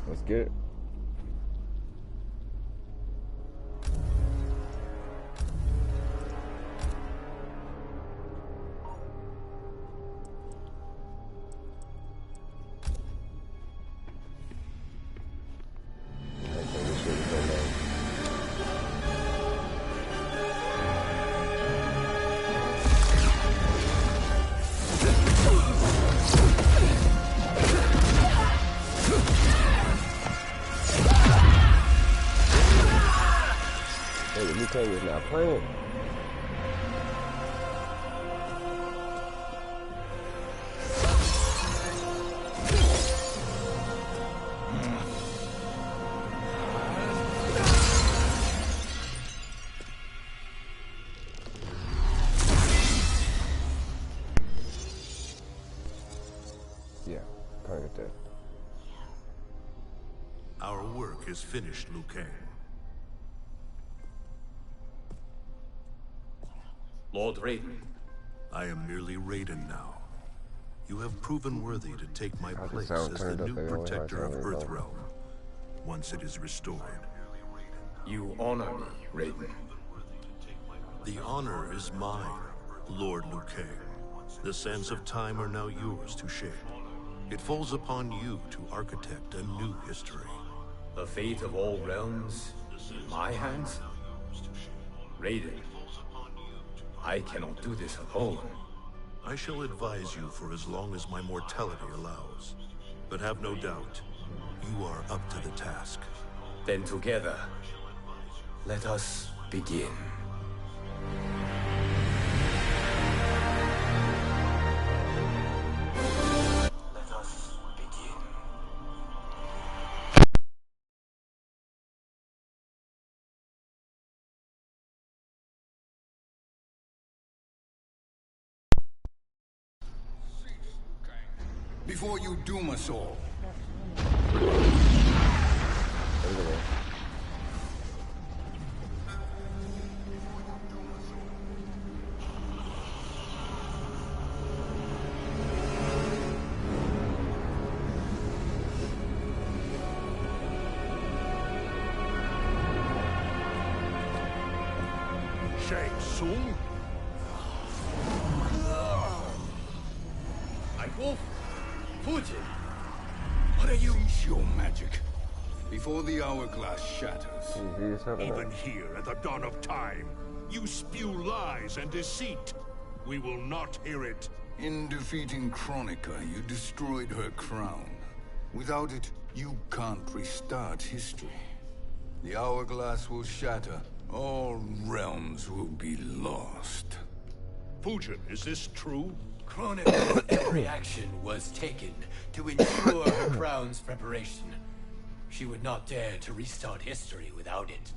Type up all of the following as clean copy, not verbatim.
Let's get it. Mk is not playing. Yeah, can't get that. Our work is finished, Liu Kang. Lord Raiden. I am merely Raiden now. You have proven worthy to take my place as the new protector of Earthrealm, once it is restored. You honor me, Raiden. The honor is mine, Lord Liu Kang. The sands of time are now yours to shape. It falls upon you to architect a new history. The fate of all realms in my hands? Raiden, I cannot do this alone. I shall advise you for as long as my mortality allows. But have no doubt, you are up to the task. Then together, let us begin. Let us begin. Before you doom us all. Shang Tsung? Fujin! What are you? Cease your magic. Before the hourglass shatters. Even here at the dawn of time, you spew lies and deceit. We will not hear it. In defeating Kronika, you destroyed her crown. Without it, you can't restart history. The hourglass will shatter. All realms will be lost. Fujin, is this true? Kronika's every action was taken to ensure her crown's preparation. She would not dare to restart history without it.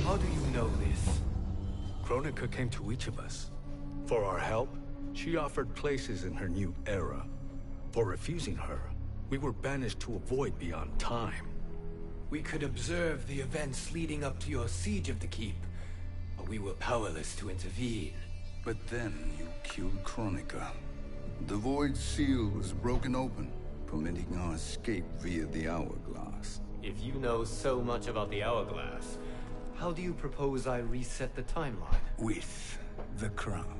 How do you know this? Kronika came to each of us. For our help, she offered places in her new era. For refusing her, we were banished to a void beyond time. We could observe the events leading up to your siege of the keep, but we were powerless to intervene. But then you killed Kronika. The void seal was broken open, permitting our escape via the hourglass. If you know so much about the hourglass, how do you propose I reset the timeline? With the crown.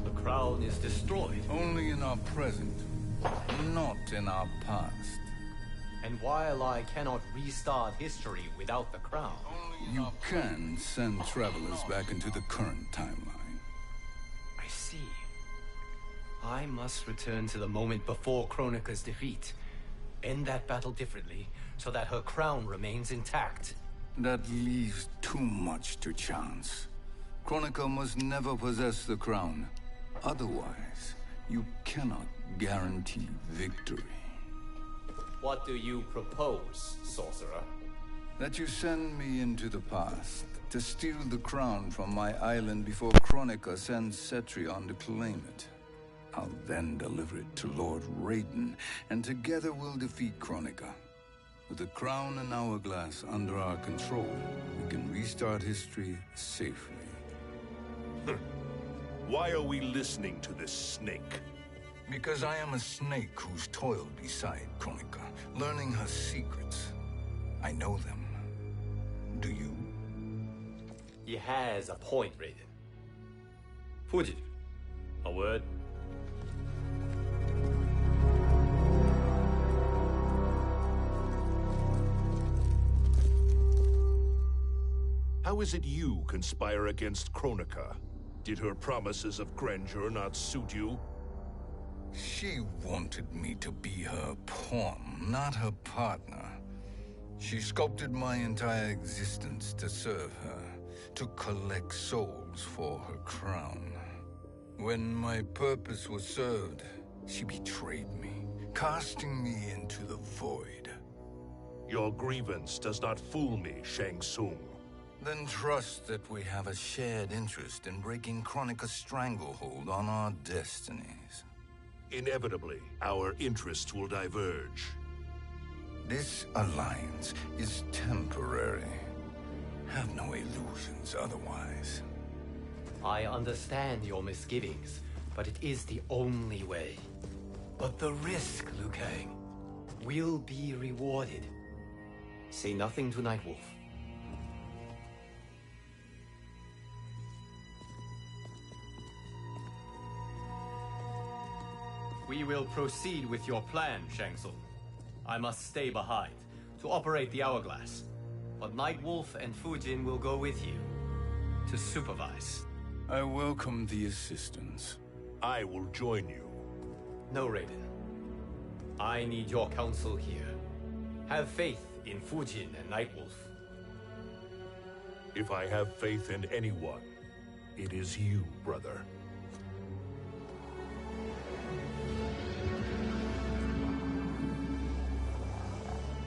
The crown is destroyed. Only in our present, not in our past. And while I cannot restart history without the crown... You can send travelers back into the current timeline. I see. I must return to the moment before Kronika's defeat. End that battle differently, so that her crown remains intact. That leaves too much to chance. Kronika must never possess the crown. Otherwise, you cannot guarantee victory. What do you propose, sorcerer? That you send me into the past to steal the crown from my island before Kronika sends Cetrion to claim it. I'll then deliver it to Lord Raiden, and together we'll defeat Kronika. With the crown and hourglass under our control, we can restart history safely. Why are we listening to this snake? Because I am a snake who's toiled beside Kronika, learning her secrets. I know them. Do you? He has a point, Raiden. Fujin, a word? How is it you conspire against Kronika? Did her promises of grandeur not suit you? She wanted me to be her pawn, not her partner. She sculpted my entire existence to serve her, to collect souls for her crown. When my purpose was served, she betrayed me, casting me into the void. Your grievance does not fool me, Shang Tsung. Then trust that we have a shared interest in breaking Kronika's stranglehold on our destinies. Inevitably, our interests will diverge. This alliance is temporary. Have no illusions otherwise. I understand your misgivings, but it is the only way. But the risk, Liu Kang, will be rewarded. Say nothing to Nightwolf. We will proceed with your plan, Shang Tsung. I must stay behind to operate the Hourglass. But Nightwolf and Fujin will go with you to supervise. I welcome the assistance. I will join you. No, Raiden. I need your counsel here. Have faith in Fujin and Nightwolf. If I have faith in anyone, it is you, brother.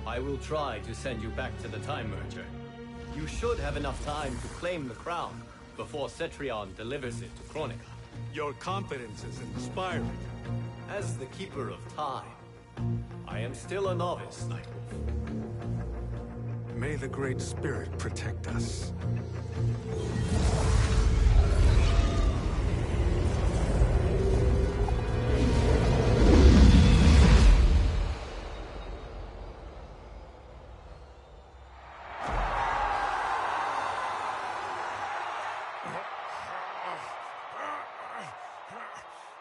I will try to send you back to the Time Merger. You should have enough time to claim the crown before Cetrion delivers it to Kronika. Your confidence is inspiring. As the Keeper of Time, I am still a novice, Nightwolf. May the Great Spirit protect us.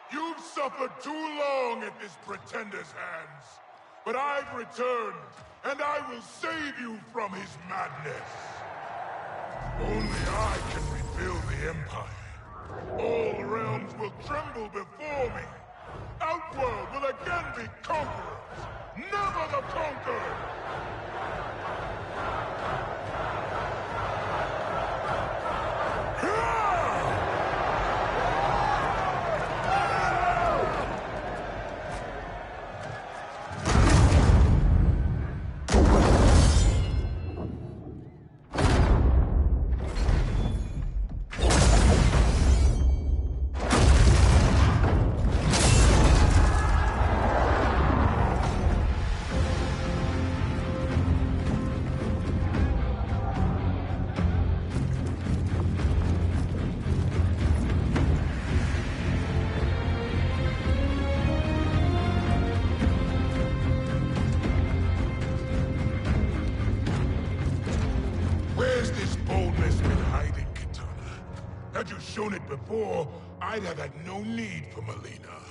You've suffered too long at this pretender's hands. But I've returned, and I will save you from his madness. Only I can rebuild the Empire. All realms will tremble before me. Outworld will again be conquerors, never the conquered! Had you shown it before, I'd have had no need for Melina.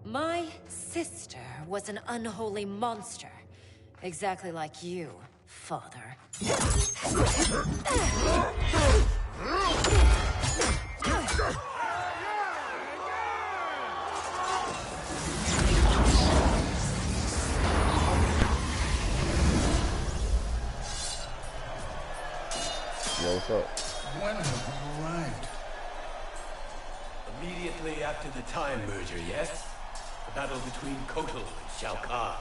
My sister was an unholy monster. Exactly like you, father. Yo, what's up? When have we arrived? Immediately after the Time Merger, yes? The battle between Kotal and Shao Kahn.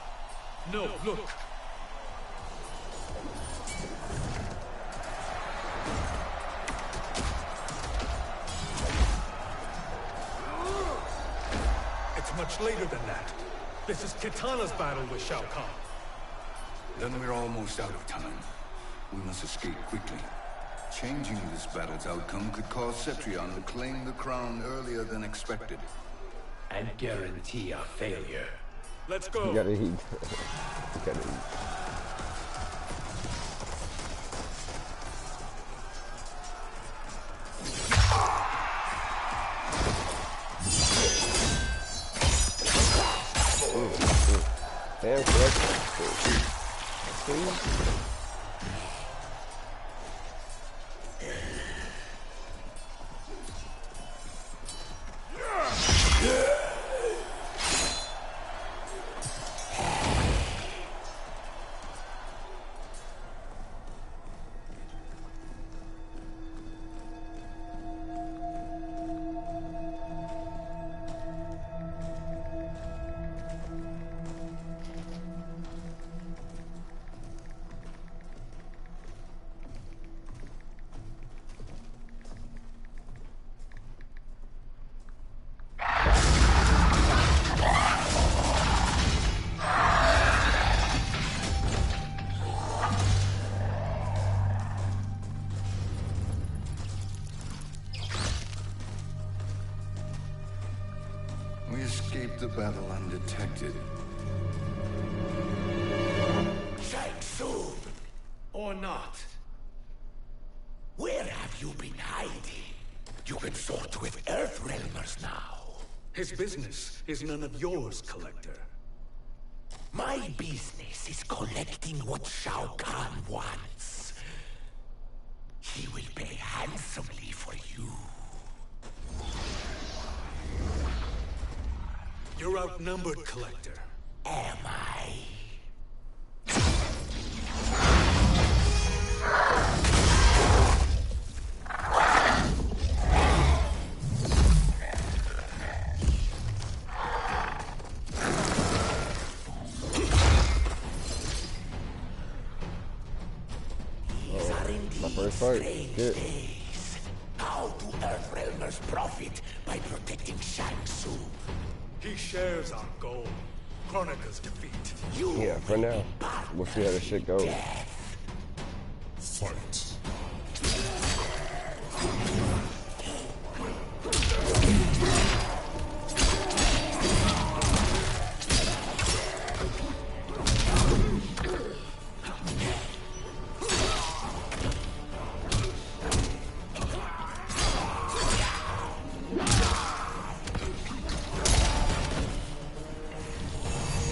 No, look! It's much later than that. This is Kitana's battle with Shao Kahn. Then we're almost out of time. We must escape quickly. Changing this battle's outcome could cause Cetrion to claim the crown earlier than expected. And guarantee a failure. Let's go. You gotta eat. You gotta eat. Damn, correct. We escaped the battle undetected. Shang Tsung, Or not. where have you been hiding? You can sort with Earthrealmers now. His business is none of yours, Collector. My business is collecting what Shao Kahn wants. He will pay handsomely for you. You're outnumbered, Collector. Am I? These are My indeed first fight. strange Good. days. How do Earthrealmers profit by protecting Shang Tsung? He shares our goal. Chronica's defeat. You Yeah, for now. We'll see how this shit goes. Fight.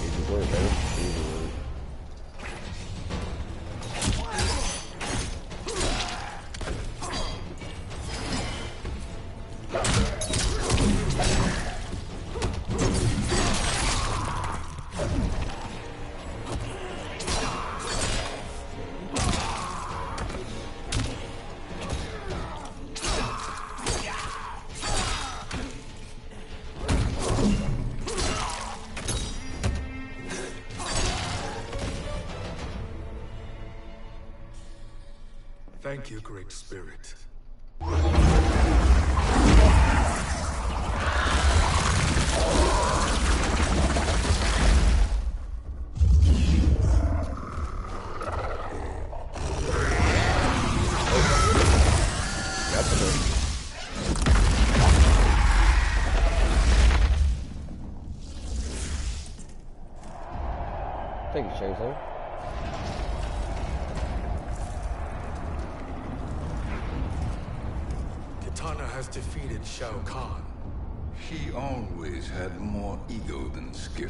Easy work, baby. Easy work. Thank you, Great Spirit. That's okay. Thank you, Shang Tsung. Kitana has defeated Shao Kahn. He always had more ego than skill.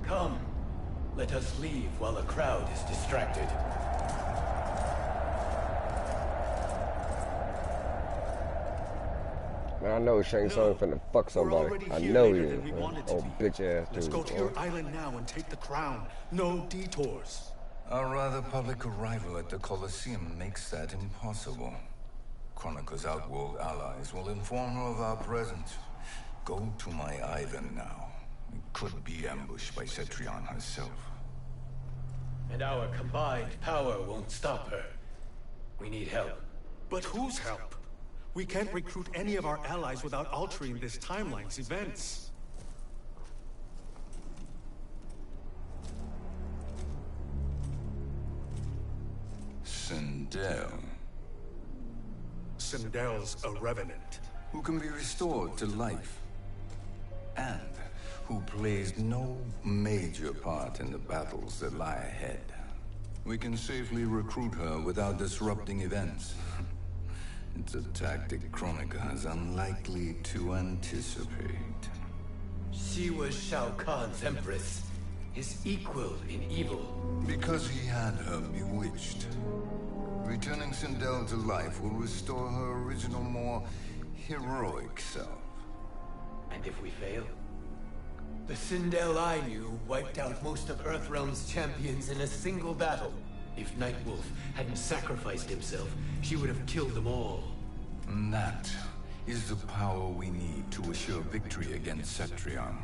Come. Let us leave while the crowd is distracted. Man, I know Shang Tsung finna fuck somebody. already I here know he later is. than we Man. wanted to Oh, be. bitch ass Let's dude. go to boy. your island now and take the crown. No detours. Our rather public arrival at the Colosseum makes that impossible. Chronica's outworld allies will inform her of our presence. Go to my island now. We could be ambushed by Cetrion herself. And our combined power won't stop her. We need help. But whose help? We can't recruit any of our allies without altering this timeline's events. Sindel. Sindel's a revenant. Who can be restored to life. And who plays no major part in the battles that lie ahead. We can safely recruit her without disrupting events. It's a tactic Kronika is unlikely to anticipate. She was Shao Kahn's empress, his equal in evil. Because he had her bewitched. Returning Sindel to life will restore her original, more heroic self. And if we fail? The Sindel I knew wiped out most of Earthrealm's champions in a single battle. If Nightwolf hadn't sacrificed himself, she would have killed them all. And that is the power we need to assure victory against Cetrion.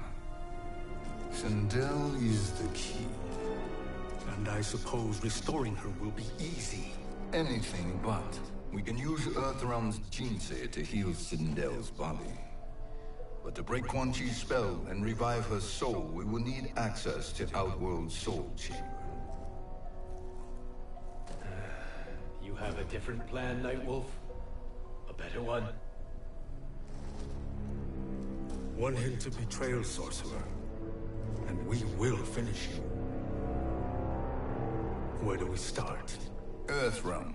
Sindel is the key. And I suppose restoring her will be easy. Anything but. We can use Earthrealm's Jinsei to heal Sindel's body. But to break Quan Chi's spell and revive her soul, we will need access to Outworld's Soul Chamber. You have a different plan, Nightwolf? A better one? Want him to betrayal, Sorcerer. And we will finish him. Where do we start? Earthrealm.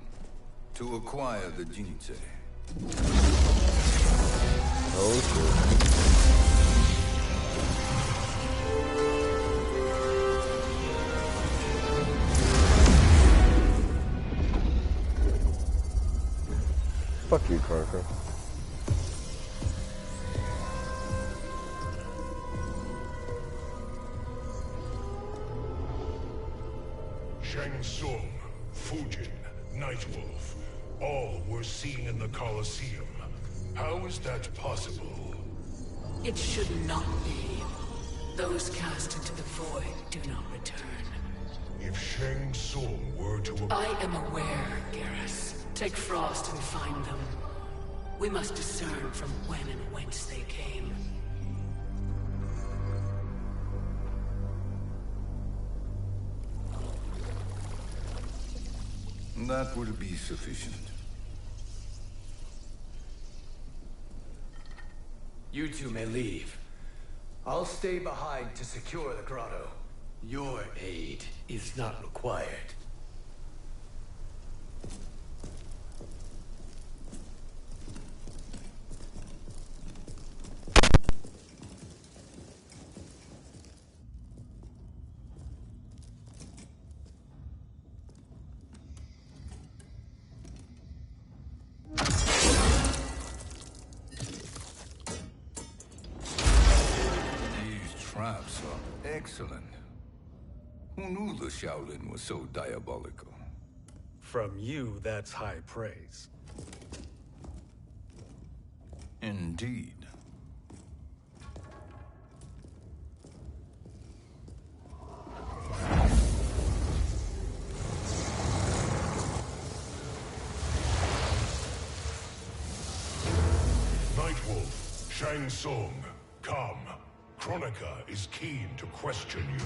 To acquire the Jinsei. Oh, shit. Fuck you, Karka. Shang Tsung, Fujin, Nightwolf, all were seen in the Colosseum. How is that possible? It should not be. Those cast into the void do not return. If Shang Tsung were to... I am aware, Garrus. Take Frost and find them. We must discern from when and whence they came. That will be sufficient. You two may leave. I'll stay behind to secure the grotto. Your aid is not required. Traps are excellent. Who knew the Shaolin was so diabolical? From you, that's high praise. Indeed. Nightwolf, Shang Tsung, come. Kronika is keen to question you.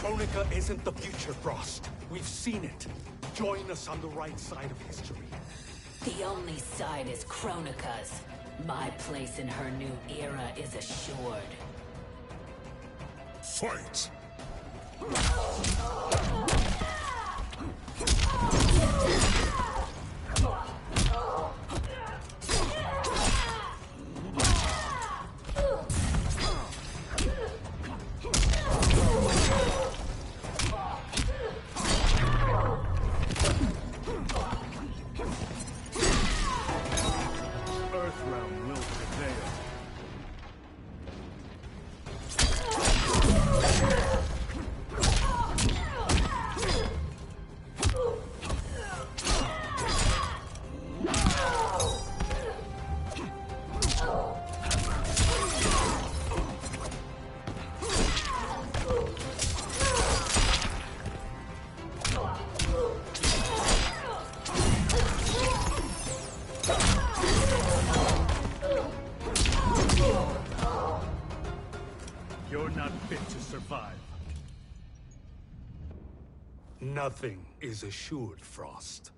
Kronika isn't the future, Frost. We've seen it. Join us on the right side of history. The only side is Kronika's. My place in her new era is assured. Fight! survive. Nothing is assured, Frost.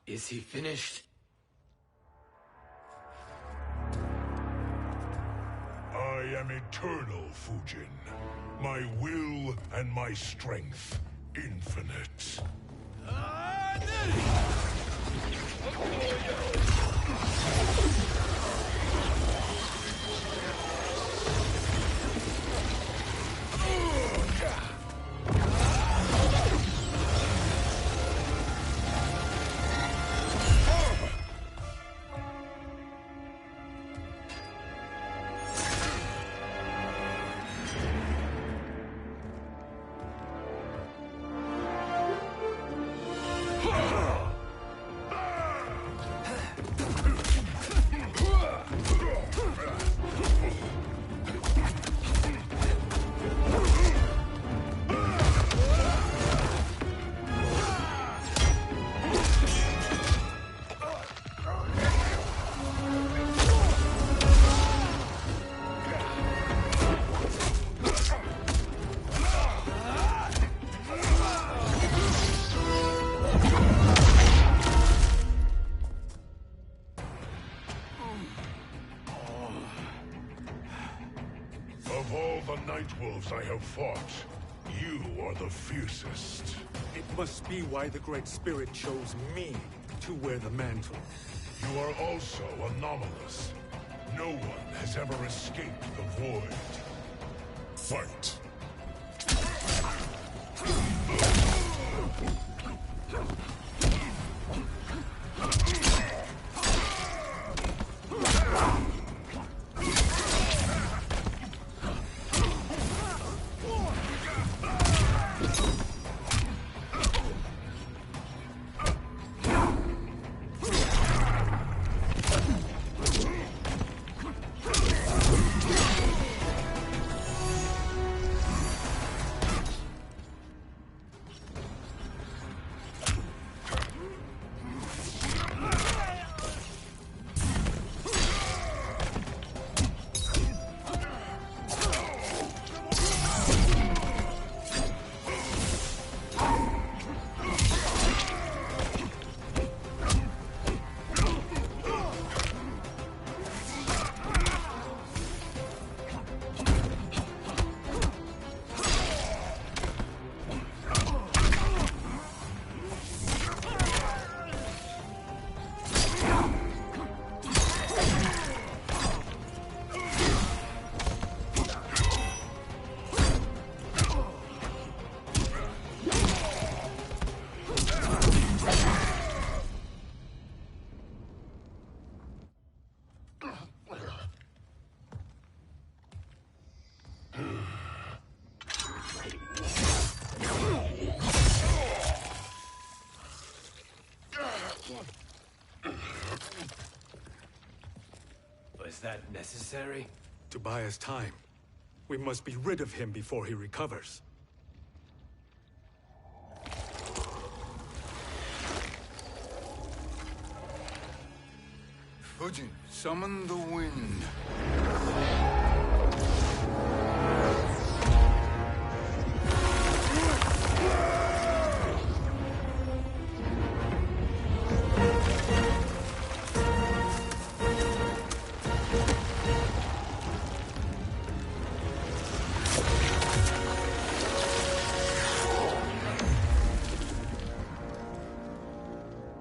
Is he finished? I am eternal, Fujin. My will and my strength, infinite. Of all the Nightwolves I have fought, you are the fiercest. It must be why the Great Spirit chose me to wear the mantle. You are also anomalous. No one has ever escaped the void. Fight. Was that necessary? To buy us time. We must be rid of him before he recovers. Fujin, summon the wind.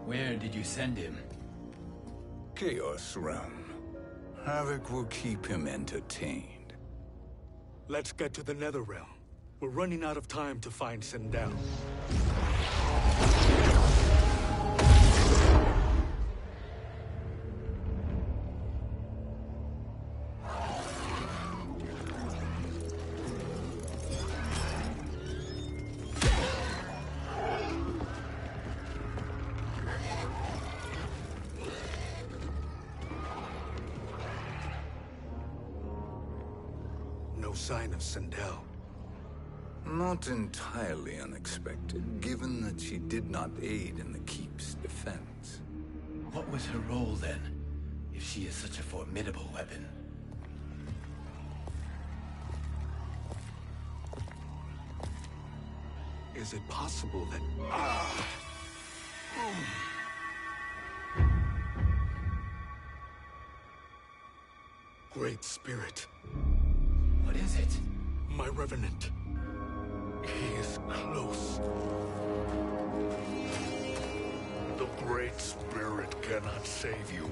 Where did you send him? Chaos Realm. Havoc will keep him entertained. Let's get to the Netherrealm. We're running out of time to find Sindel. no sign of Sindel. Not entirely unexpected, given that she did not aid in the Keep's defense. What was her role then, if she is such a formidable weapon? Is it possible that... Great Spirit. What is it? My Revenant. He is close. The Great Spirit cannot save you.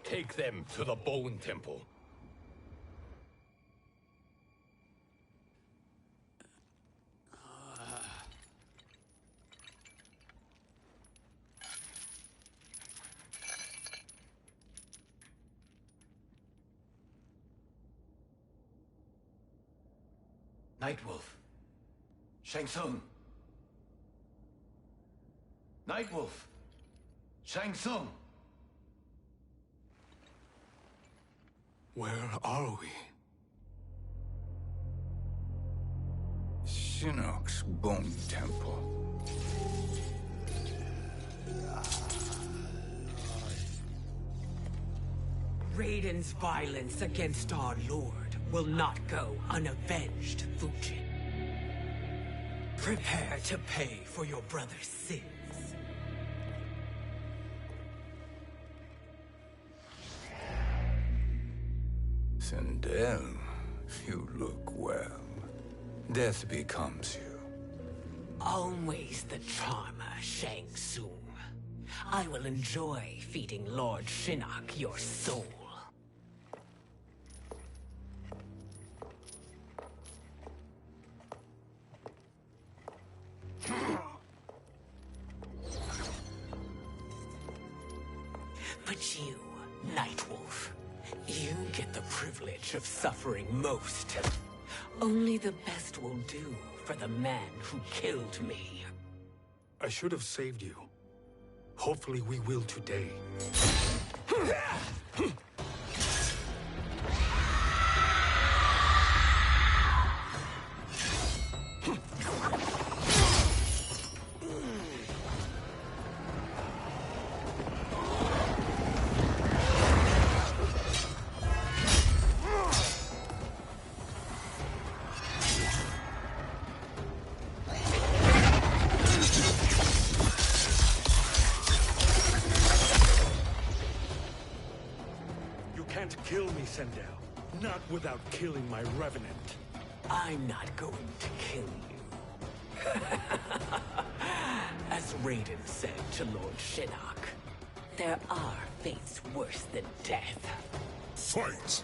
Take them to the Bone Temple. Nightwolf. Shang Tsung. Nightwolf. Shang Tsung. Where are we? Shinnok's Bone Temple. Raiden's violence against our Lord will not go unavenged, Fujin. Prepare to pay for your brother's sins. Sindel, you look well. Death becomes you. Always the charmer, Shang Tsung. I will enjoy feeding Lord Shinnok your soul. But you, Nightwolf, you get the privilege of suffering most. Only the best will do for the man who killed me. I should have saved you. Hopefully we will today. Kill me, Sindel. Not without killing my Revenant. I'm not going to kill you. As Raiden said to Lord Shinnok, there are fates worse than death. Fight!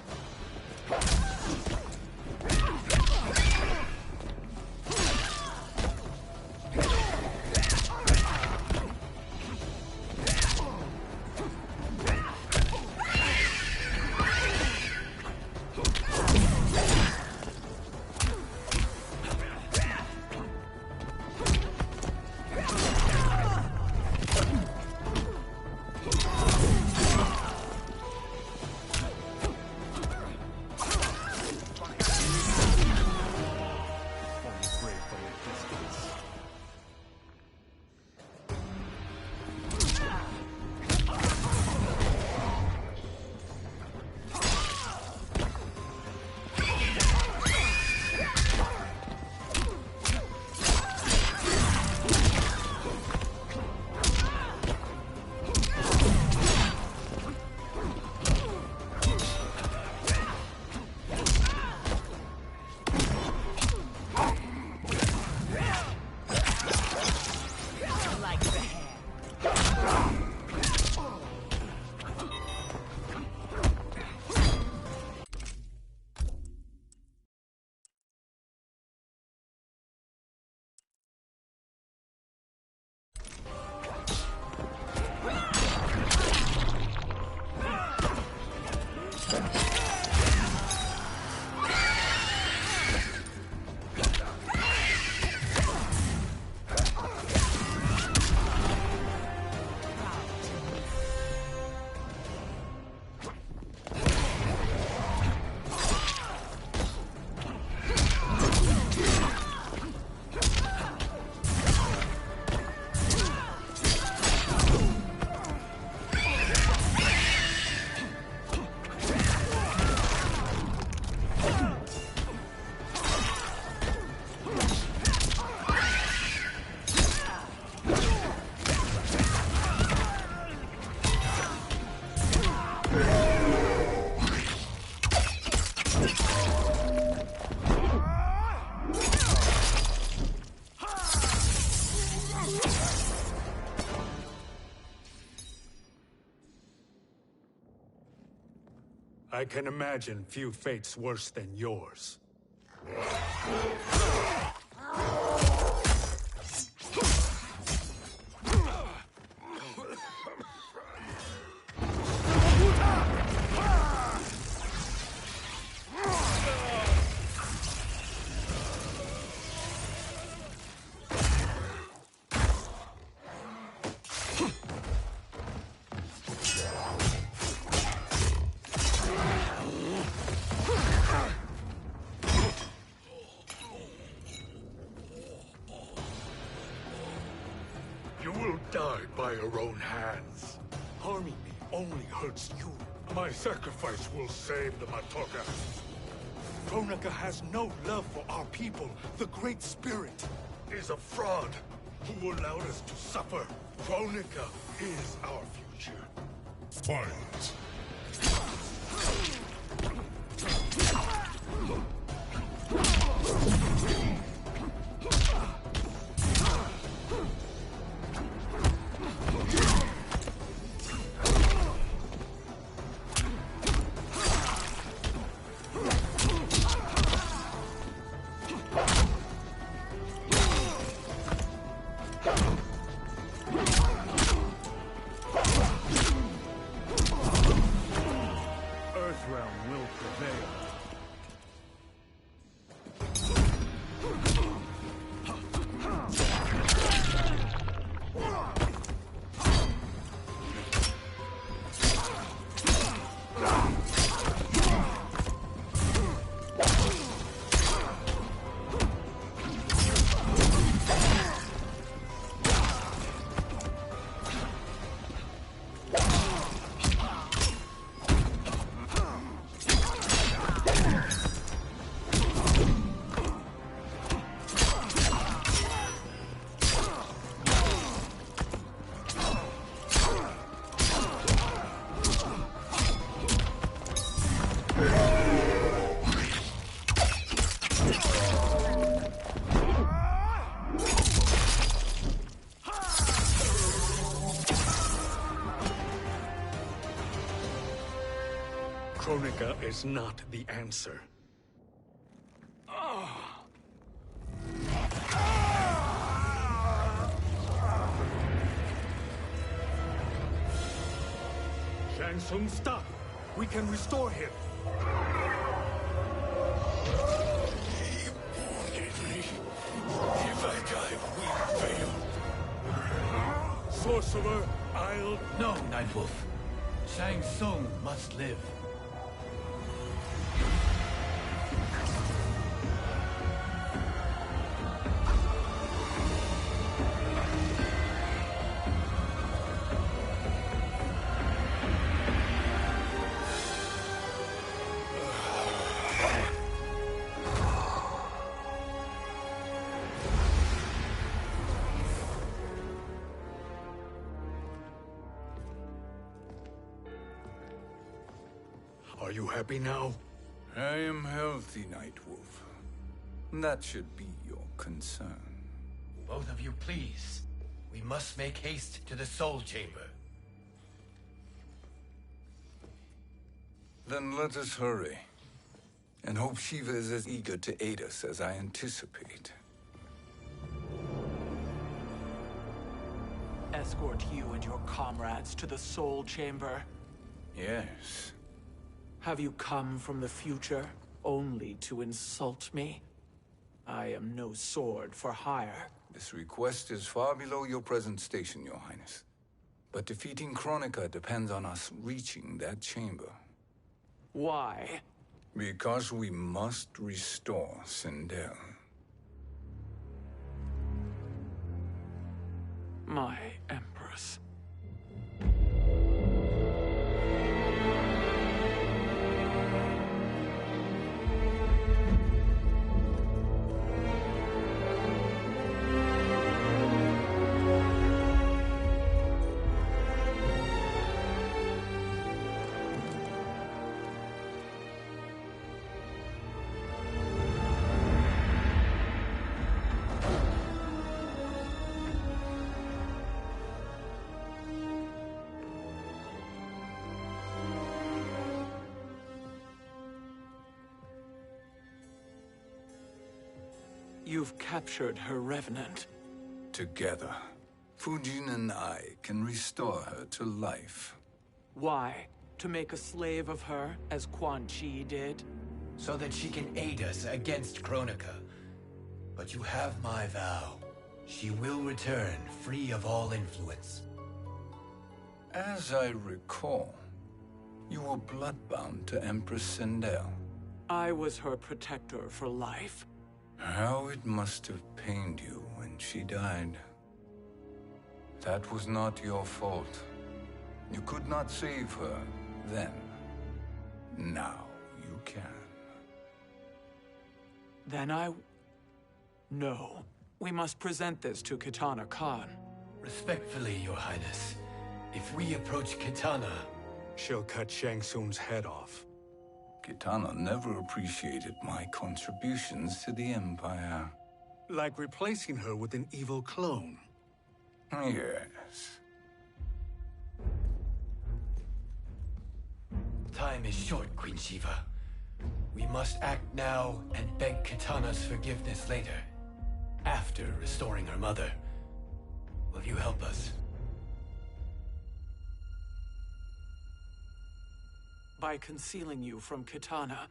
I can imagine few fates worse than yours. You will die by your own hands. Harming me only hurts you. My sacrifice will save the Matoka. Kronika has no love for our people. The Great Spirit is a fraud who allowed us to suffer. Kronika is our future. Fight! Earthrealm will prevail. Kronika is not the answer. Shang Tsung, stop! We can restore him! If I die, we fail. Sorcerer, I'll... No, Nightwolf. Shang Tsung must live. Are you happy now? I am healthy, Nightwolf. That should be your concern. Both of you, please. We must make haste to the Soul Chamber. Then let us hurry. And hope Shiva is as eager to aid us as I anticipate. Escort you and your comrades to the Soul Chamber. Yes. Have you come from the future only to insult me? I am no sword for hire. This request is far below your present station, Your Highness. But defeating Kronika depends on us reaching that chamber. Why? Because we must restore Sindel. My Empress. You've captured her revenant. Together, Fujin and I can restore her to life. Why? To make a slave of her, as Quan Chi did? So that she can aid us against Kronika. But you have my vow. She will return free of all influence. As I recall, you were bloodbound to Empress Sindel. I was her protector for life. How it must have pained you when she died. That was not your fault. You could not save her then. Now you can. Then No. We must present this to Kitana Khan. Respectfully, Your Highness, if we approach Kitana, she'll cut Shang Tsung's head off. Kitana never appreciated my contributions to the Empire. Like replacing her with an evil clone. Yes. Time is short, Queen Shiva. We must act now and beg Kitana's forgiveness later. After restoring her mother. Will you help us? By concealing you from Kitana,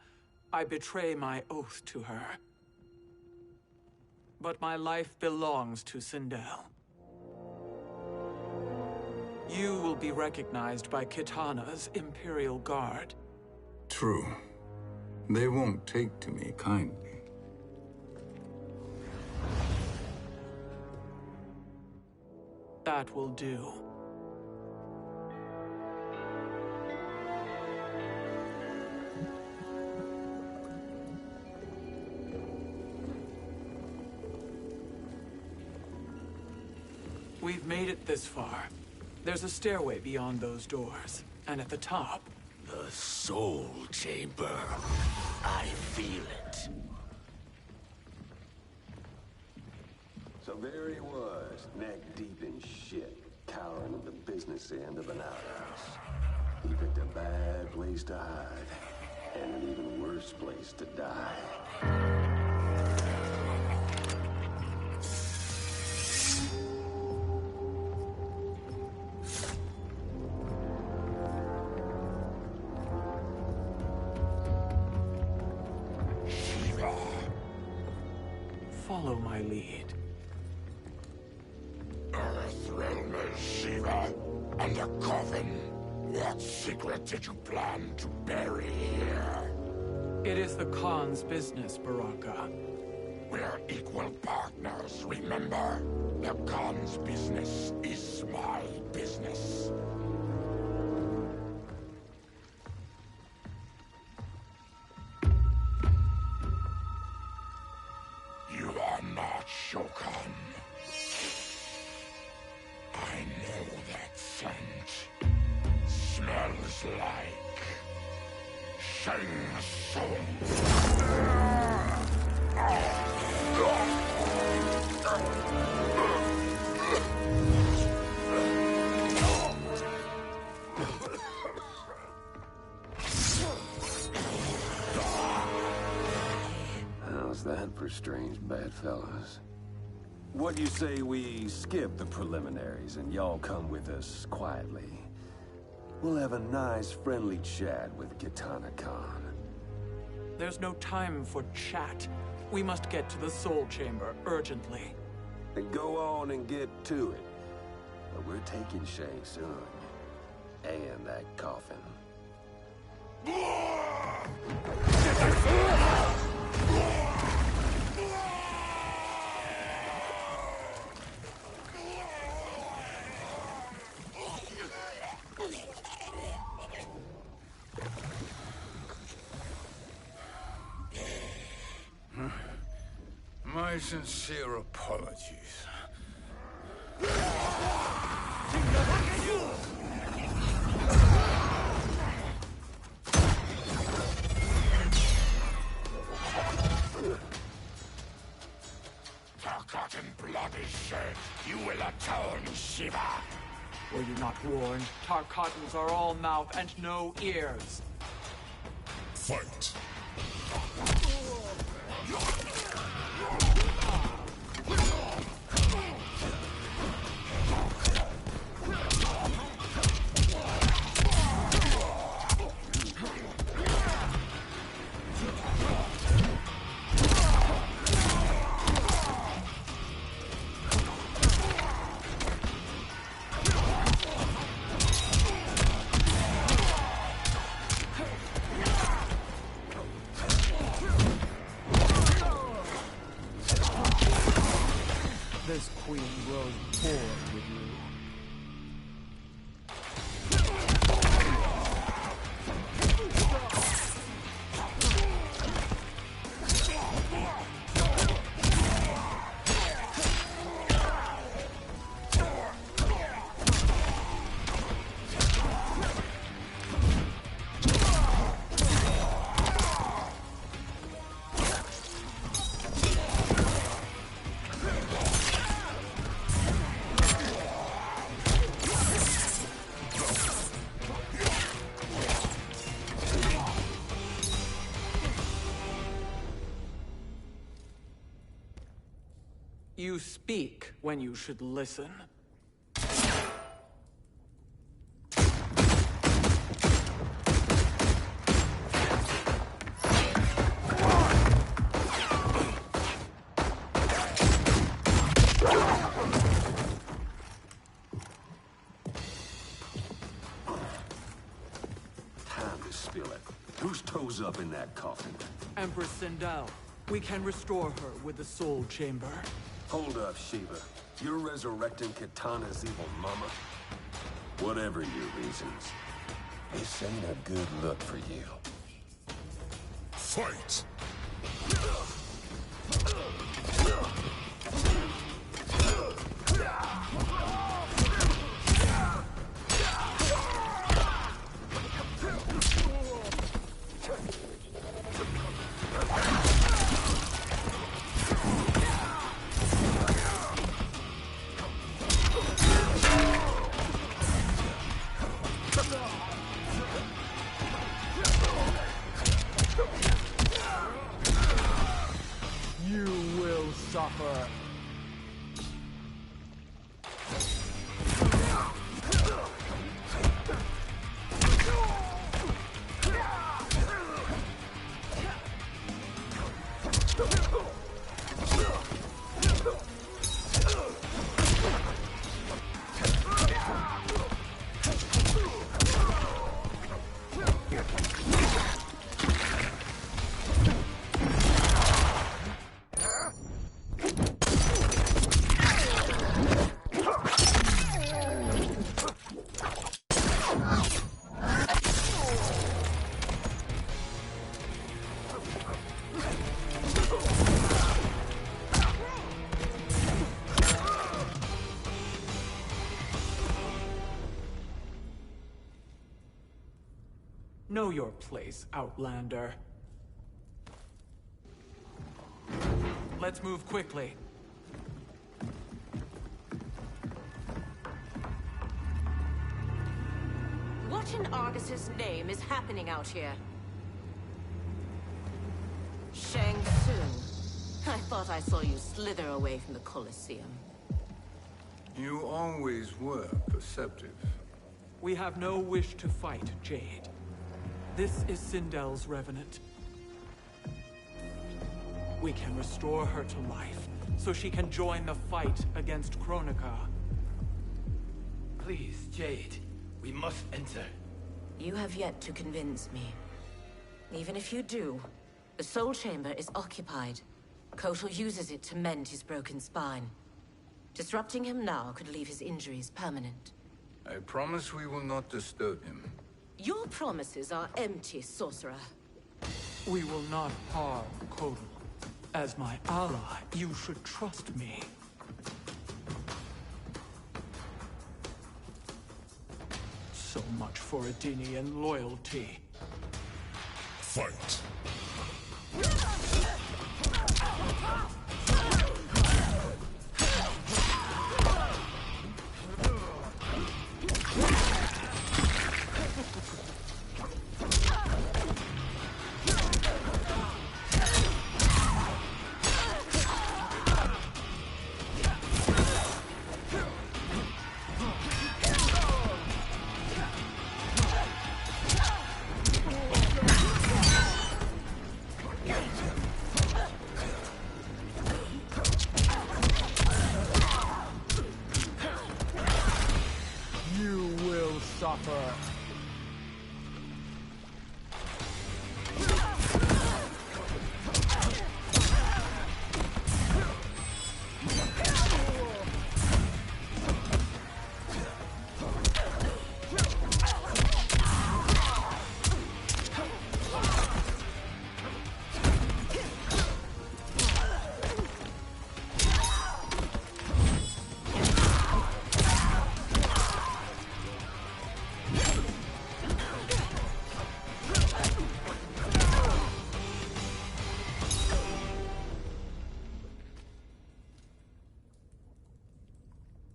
I betray my oath to her. But my life belongs to Sindel. You will be recognized by Kitana's Imperial Guard. True. They won't take to me kindly. That will do. We've made it this far. There's a stairway beyond those doors, and at the top... The Soul Chamber. I feel it. So there he was, neck deep in shit, cowering at the business end of an outhouse. He picked a bad place to hide, and an even worse place to die. Follow my lead. Earthrealm is Shiva, and a coffin. What secret did you plan to bury here? It is the Khan's business, Baraka. We're equal partners, remember? The Khan's business is my business. You are not Shokan. I know that scent. Smells like Shang Tsung. How's that for strange bedfellows? What do you say we skip the preliminaries and y'all come with us quietly? We'll have a nice friendly chat with Kitana Khan. There's no time for chat. We must get to the Soul Chamber urgently. Then go on and get to it. But we're taking Shang Tsung. And that coffin. My sincere apologies. Forgotten blood is shed. You will atone, Shiva. Were you not warned? Tarkatans are all mouth and no ears. Fight. You speak when you should listen. Time to spill it. Whose toes up in that coffin? Empress Sindel. We can restore her with the Soul Chamber. Hold up, Shiva. You're resurrecting Kitana's evil mama? Whatever your reasons, this ain't a good look for you. Fight! You will suffer. Know your place, Outlander. Let's move quickly. What in Argus's name is happening out here? Shang Tsung. I thought I saw you slither away from the Colosseum. You always were perceptive. We have no wish to fight, Jade. This is Sindel's Revenant. We can restore her to life, so she can join the fight against Kronika. Please, Jade. We must enter. You have yet to convince me. Even if you do, the Soul Chamber is occupied. Kotal uses it to mend his broken spine. Disrupting him now could leave his injuries permanent. I promise we will not disturb him. Your promises are empty, sorcerer. We will not harm Kotal. As my ally, you should trust me. So much for Adenian loyalty. Fight! You will suffer.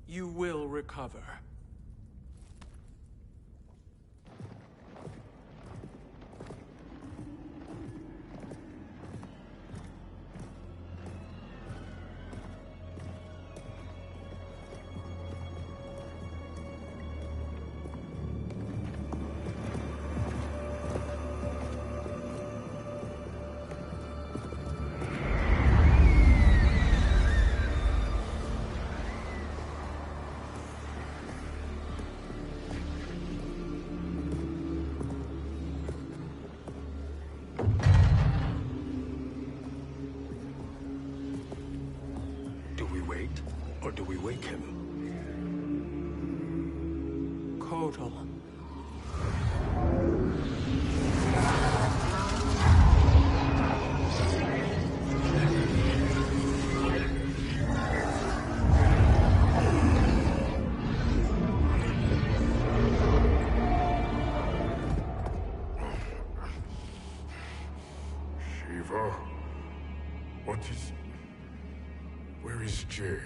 You will recover. do we wake him? Kotal. Shiva? What is... Where is Jade?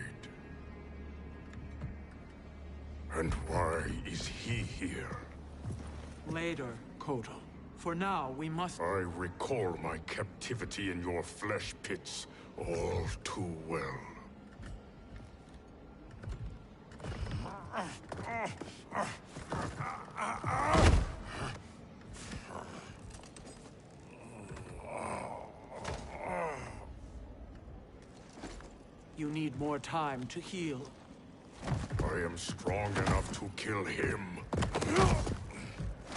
And why is he here? Later, Kotal. For now, we must... I recall my captivity in your flesh pits all too well. You need more time to heal. I am strong enough to kill him.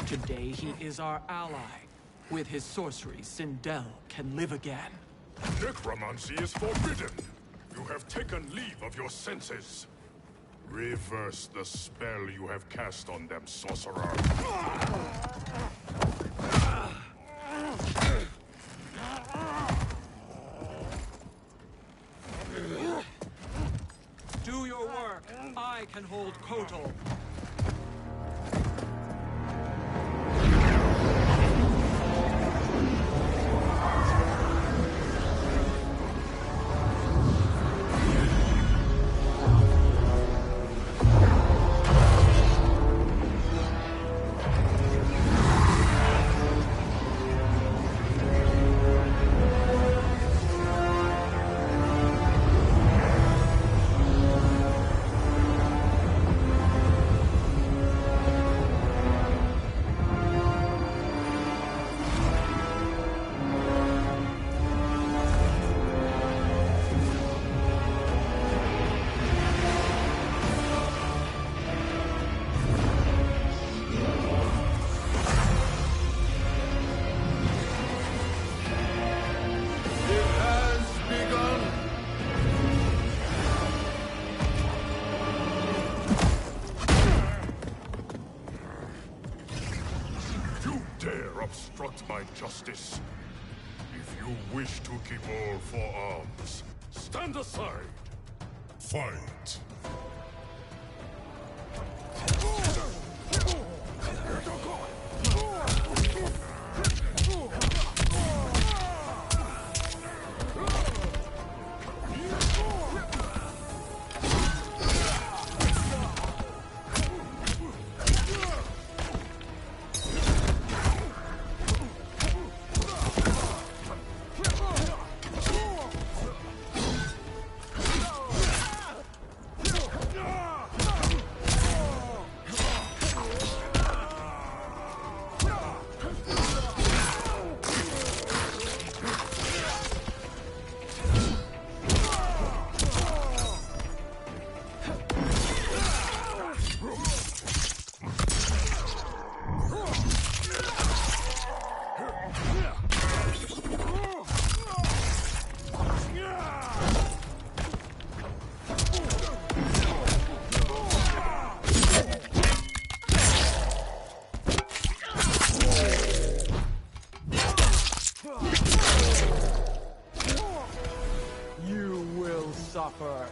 Today he is our ally. With his sorcery, Sindel can live again. Necromancy is forbidden. You have taken leave of your senses. Reverse the spell you have cast on them, sorcerer. Do your work. I can hold Kotal. Obstruct my justice. If you wish to keep all four arms, stand aside. Fight. You will suffer.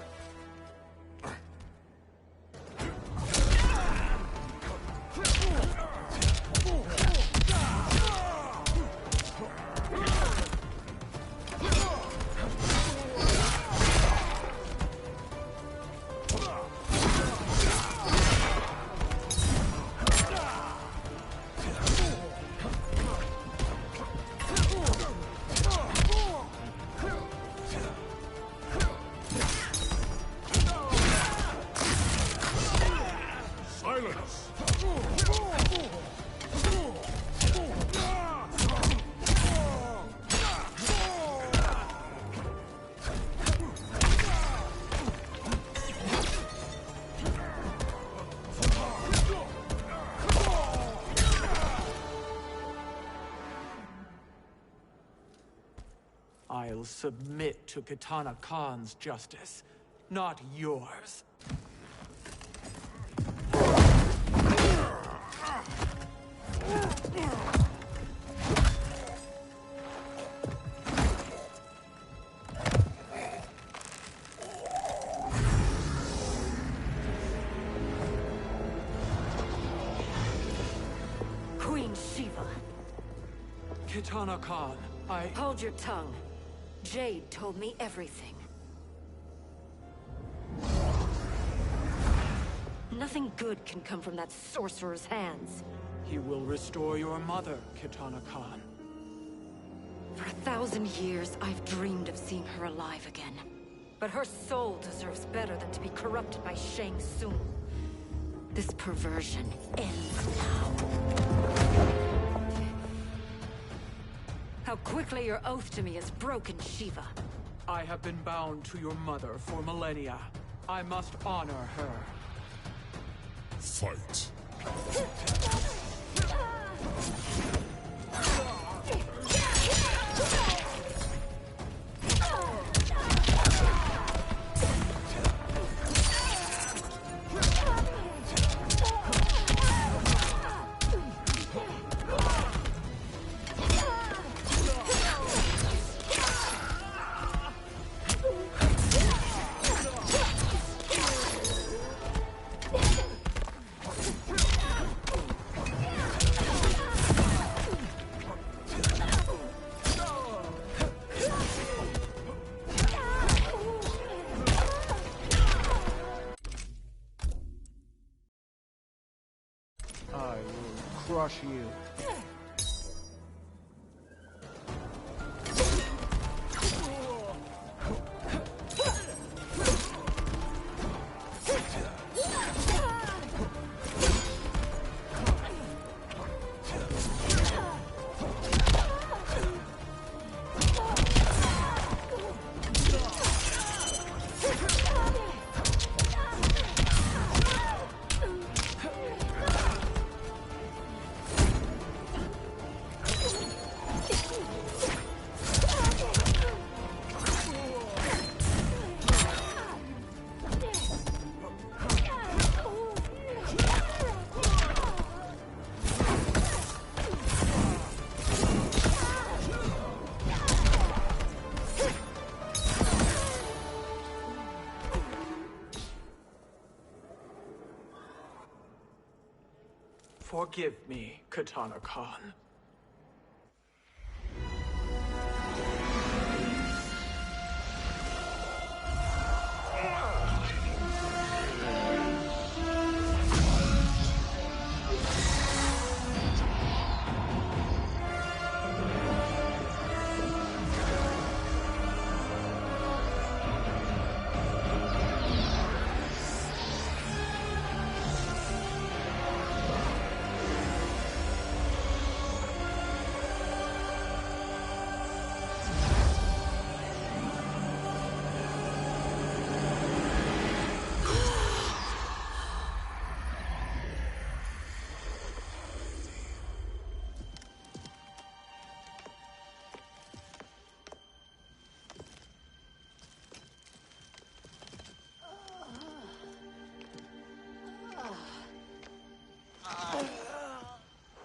I'll submit to Katana Khan's justice. not yours. Queen Shiva. Kitana Khan, Hold your tongue. Jade told me everything. Nothing good can come from that sorcerer's hands. He will restore your mother, Kitana Khan. For 1,000 years, I've dreamed of seeing her alive again. But her soul deserves better than to be corrupted by Shang Tsung. This perversion ends now. How quickly your oath to me is broken, Shiva. I have been bound to your mother for millennia. I must honor her. Fight. I will crush you. Forgive me, Kitana Khan.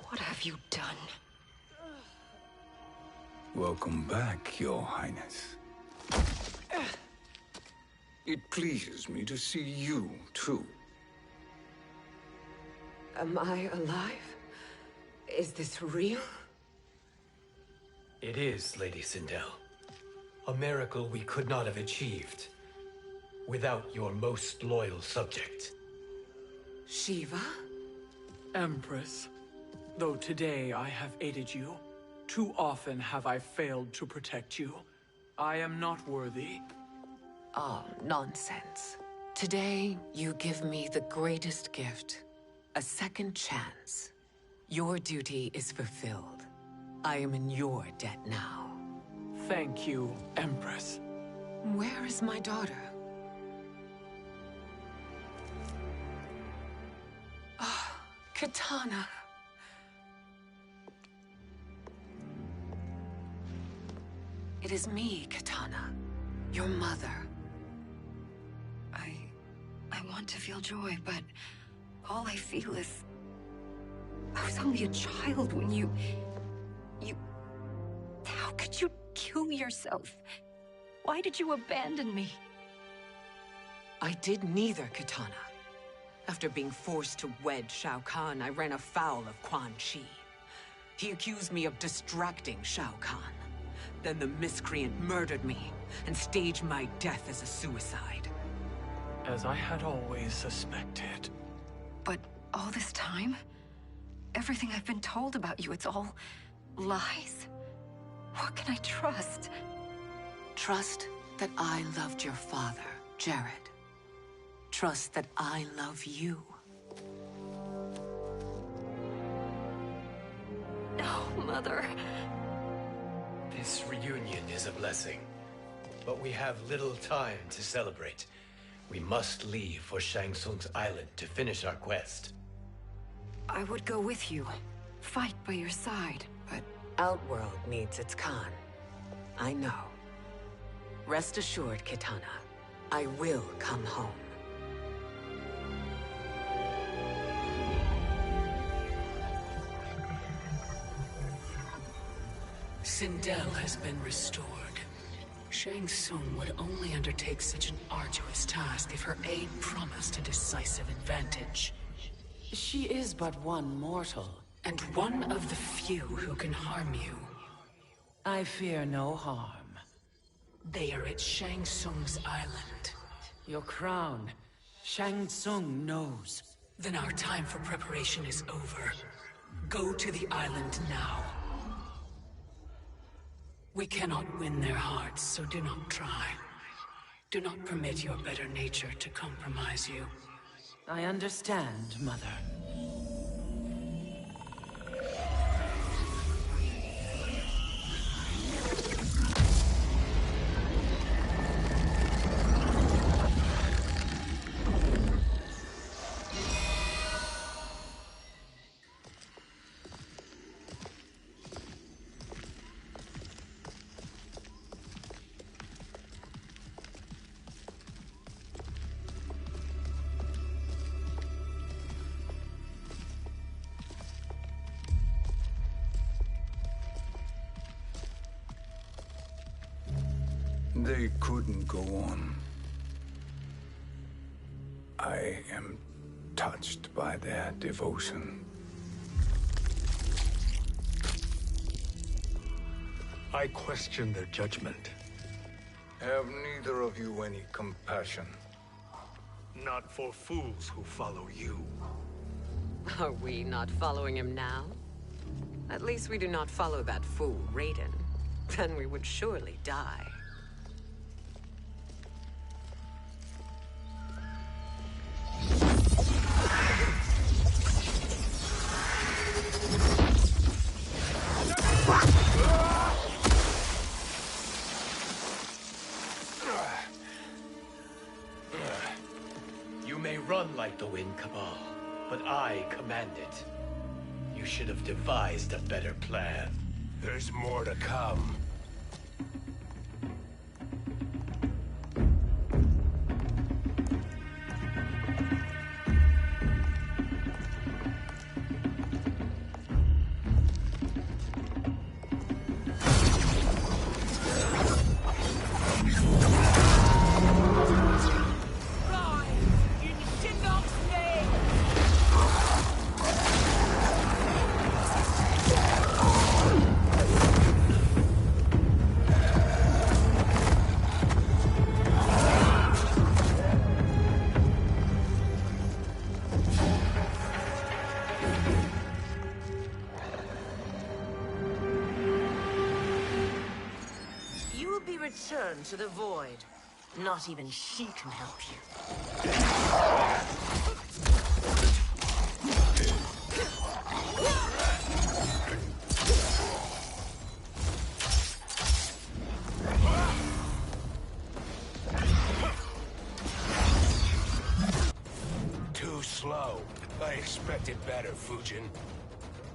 What have you done? Welcome back, Your Highness. It pleases me to see you, too. Am I alive? Is this real? It is, Lady Sindel. A miracle we could not have achieved without your most loyal subject. Shiva? Empress, though today I have aided you, too often have I failed to protect you. I am not worthy. Oh, nonsense. Today, you give me the greatest gift. A second chance. Your duty is fulfilled. I am in your debt now. Thank you, Empress. Where is my daughter? Ah, Kitana. It is me, Kitana. Your mother. want to feel joy, but all I feel is... I was only a child when you... How could you kill yourself? Why did you abandon me? I did neither, Kitana. After being forced to wed Shao Kahn, I ran afoul of Quan Chi. He accused me of distracting Shao Kahn. Then the miscreant murdered me and staged my death as a suicide. As I had always suspected. But all this time? Everything I've been told about you, it's all lies? What can I trust? Trust that I loved your father, Jared. Trust that I love you. No, Mother. This reunion is a blessing, but we have little time to celebrate. We must leave for Shang Tsung's island to finish our quest. I would go with you, fight by your side, but... Outworld needs its Khan. I know. Rest assured, Kitana, I will come home. Sindel has been restored. Shang Tsung would only undertake such an arduous task if her aid promised a decisive advantage. She is but one mortal, and one of the few who can harm you. I fear no harm. They are at Shang Tsung's island. Your crown, Shang Tsung knows. Then our time for preparation is over. Go to the island now. We cannot win their hearts, so do not try. Do not permit your better nature to compromise you. I understand, Mother. They couldn't go on. I am touched by their devotion. I question their judgment. Have neither of you any compassion? Not for fools who follow you. Are we not following him now? At least we do not follow that fool, Raiden. Then we would surely die. You may run like the wind, Cabal, but I command it. You should have devised a better plan. There's more to come. Return to the void. Not even she can help you. Too slow. I expected better, Fujin.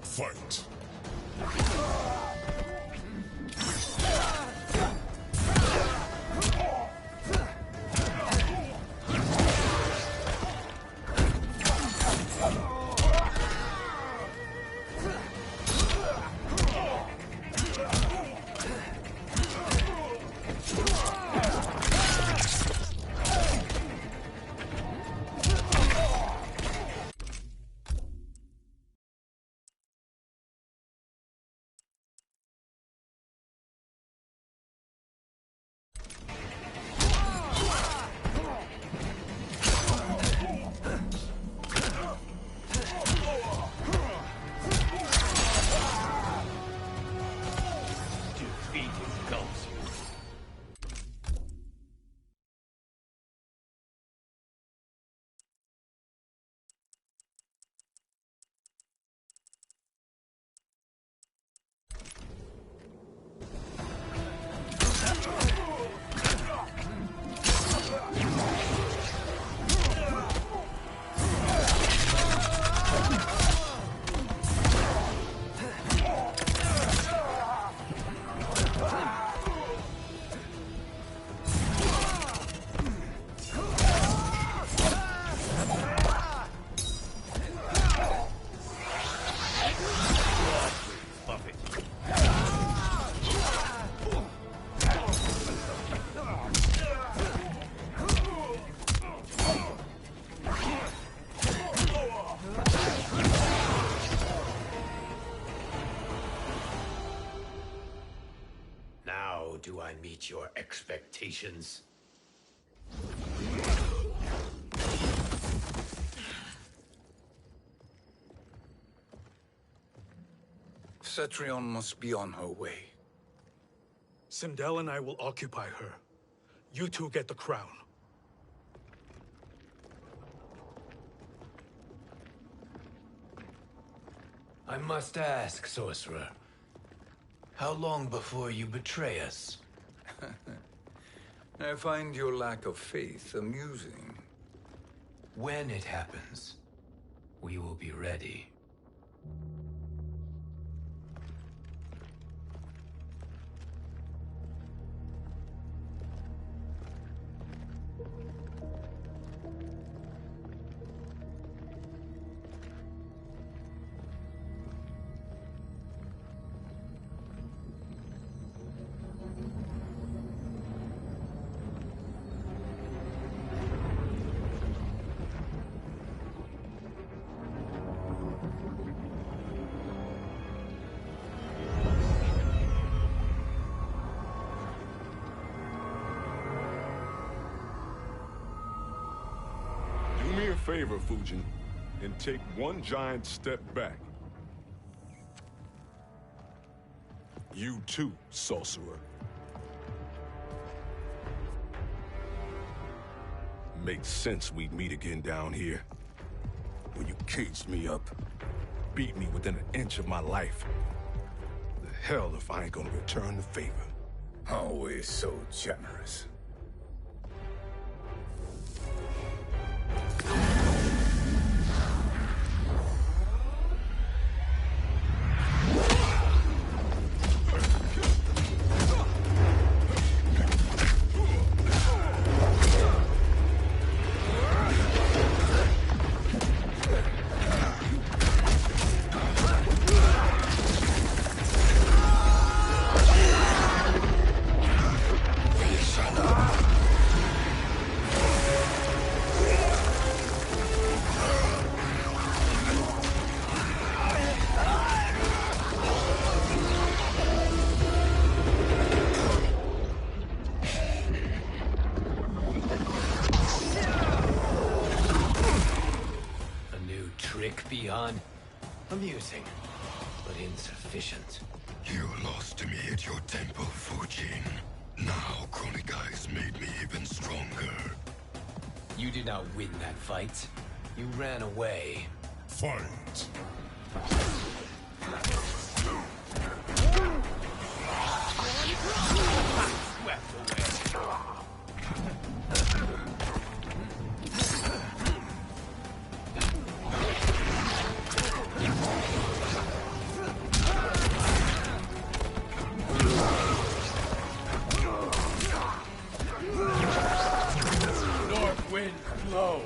Fight. do I meet your expectations? Cetrion must be on her way. Sindel and I will occupy her. You two get the crown. I must ask, sorcerer. How long before you betray us? I find your lack of faith amusing. When it happens, we will be ready. Do me a favor, Fujin, and take one giant step back. You too, sorcerer. Makes sense we'd meet again down here. When you caged me up, beat me within an inch of my life. The hell if I ain't gonna return the favor. Always so generous. Amusing, but insufficient. You lost to me at your temple, Fujin. Now Kronika has made me even stronger. You did not win that fight. You ran away. Fight! Swept away. Wind blow.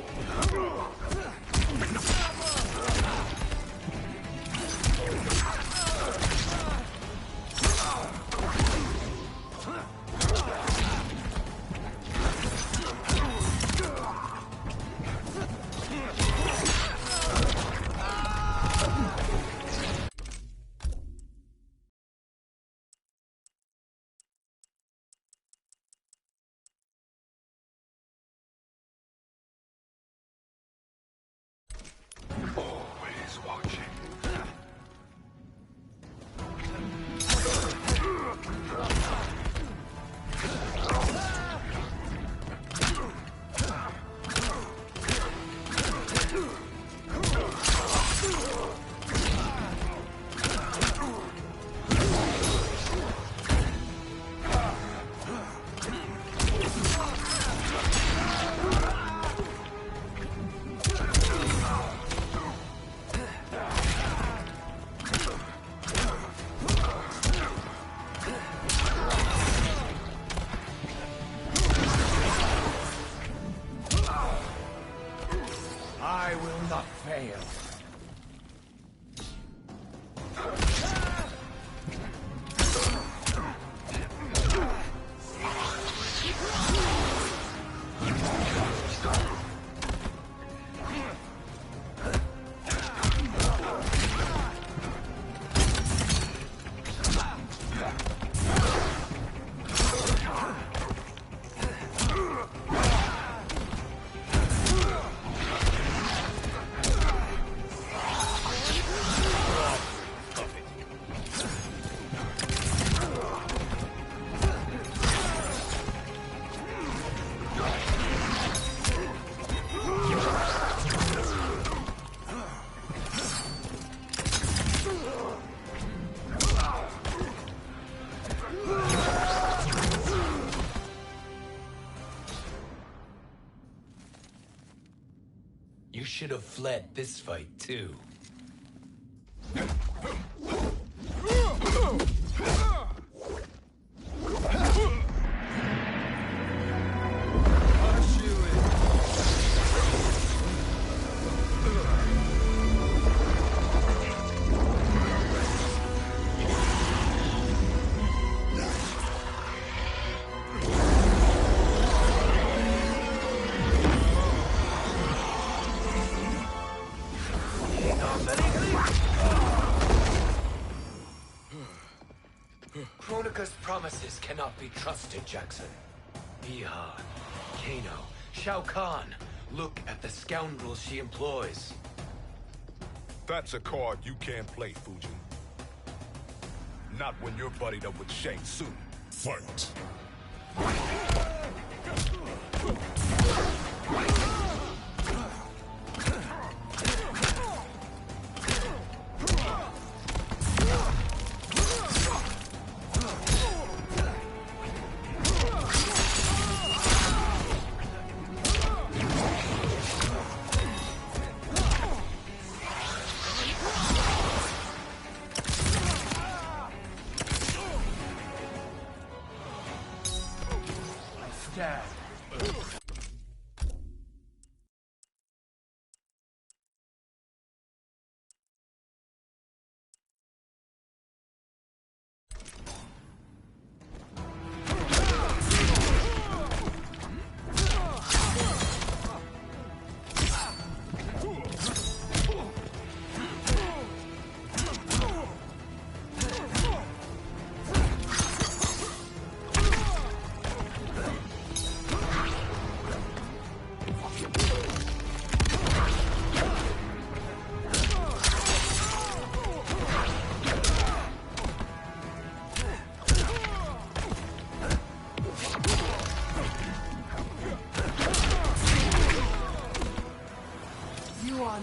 should have fled this fight, too. Kronika's promises cannot be trusted, Jackson. Bihan, Kano, Shao Kahn. Look at the scoundrels she employs. That's a card you can't play, Fujin. Not when you're buddied up with Shang Tsung. Fight! Stand.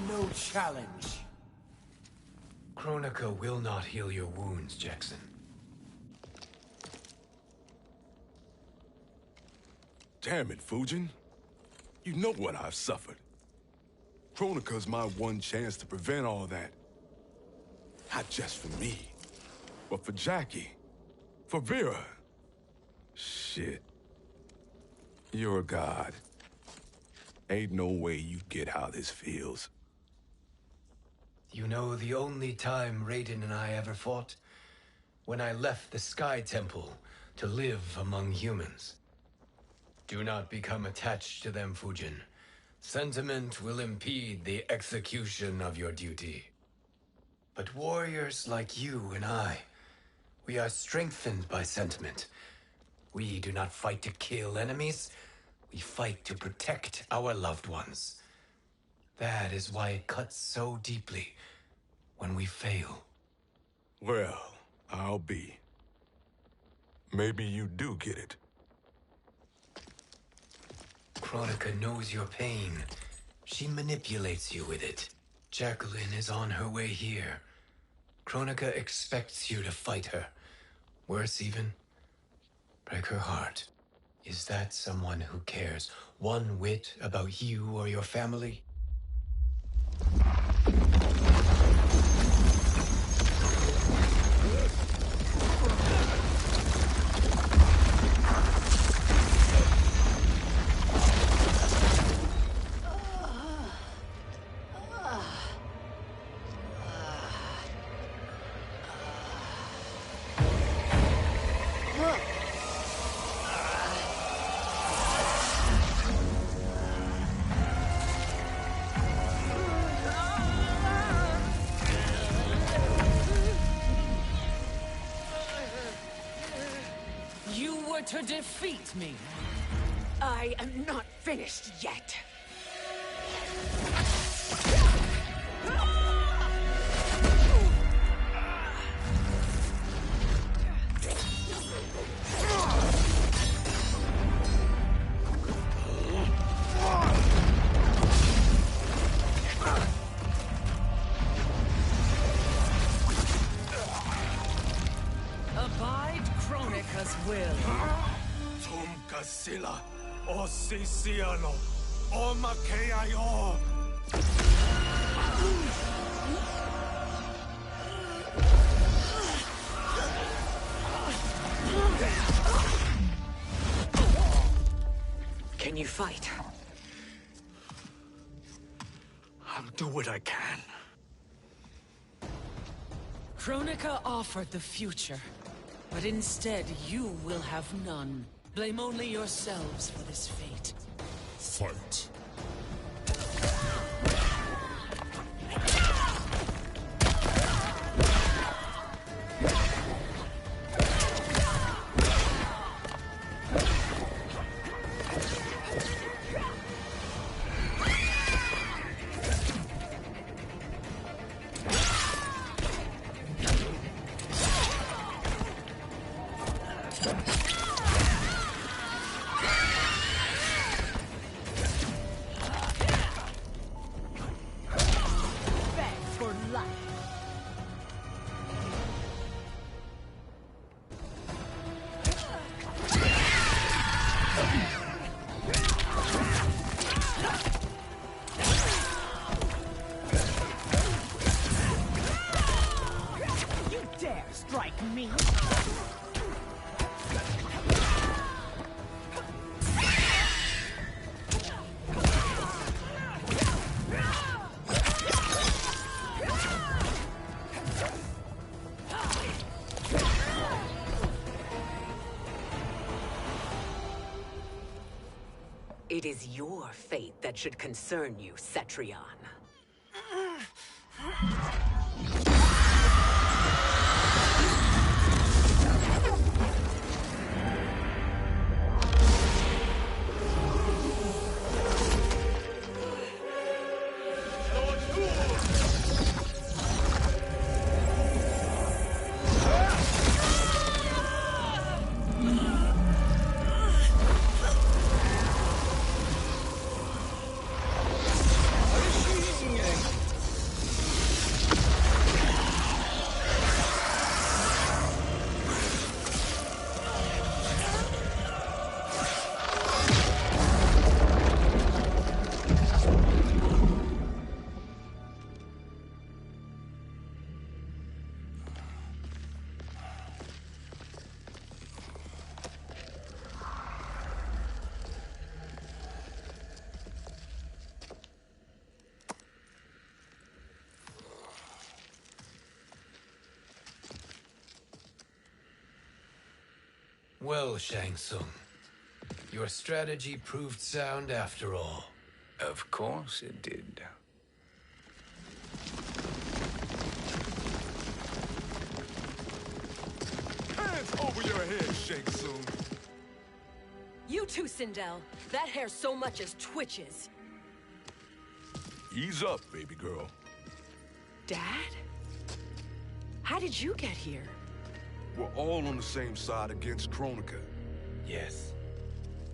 No challenge. Kronika will not heal your wounds, Jackson. Damn it, Fujin. You know what I've suffered. Kronika's my one chance to prevent all that. Not just for me, but for Jackie, for Vera. Shit. You're a god. Ain't no way you get how this feels. You know the only time Raiden and I ever fought? When I left the Sky Temple to live among humans. Do not become attached to them, Fujin. Sentiment will impede the execution of your duty. But warriors like you and I, we are strengthened by sentiment. We do not fight to kill enemies. We fight to protect our loved ones. That is why it cuts so deeply when we fail. Well, I'll be. Maybe you do get it. Kronika knows your pain. She manipulates you with it. Jacqueline is on her way here. Kronika expects you to fight her. Worse even, break her heart. Is that someone who cares one whit about you or your family? To defeat me. I am not finished yet. Abide Kronika's will. Tumkasila, Osisiano, Omakeayo. Can you fight? I'll do what I can. Kronika offered the future, but instead you will have none. Blame only yourselves for this fate. Fight. It is your fate that should concern you, Cetrion. Well, Shang Tsung, your strategy proved sound after all. Of course it did. Hands over your head, Shang Tsung. You too, Sindel. That hair so much as twitches. Ease up, baby girl. Dad? How did you get here? We're all on the same side against Kronika. Yes.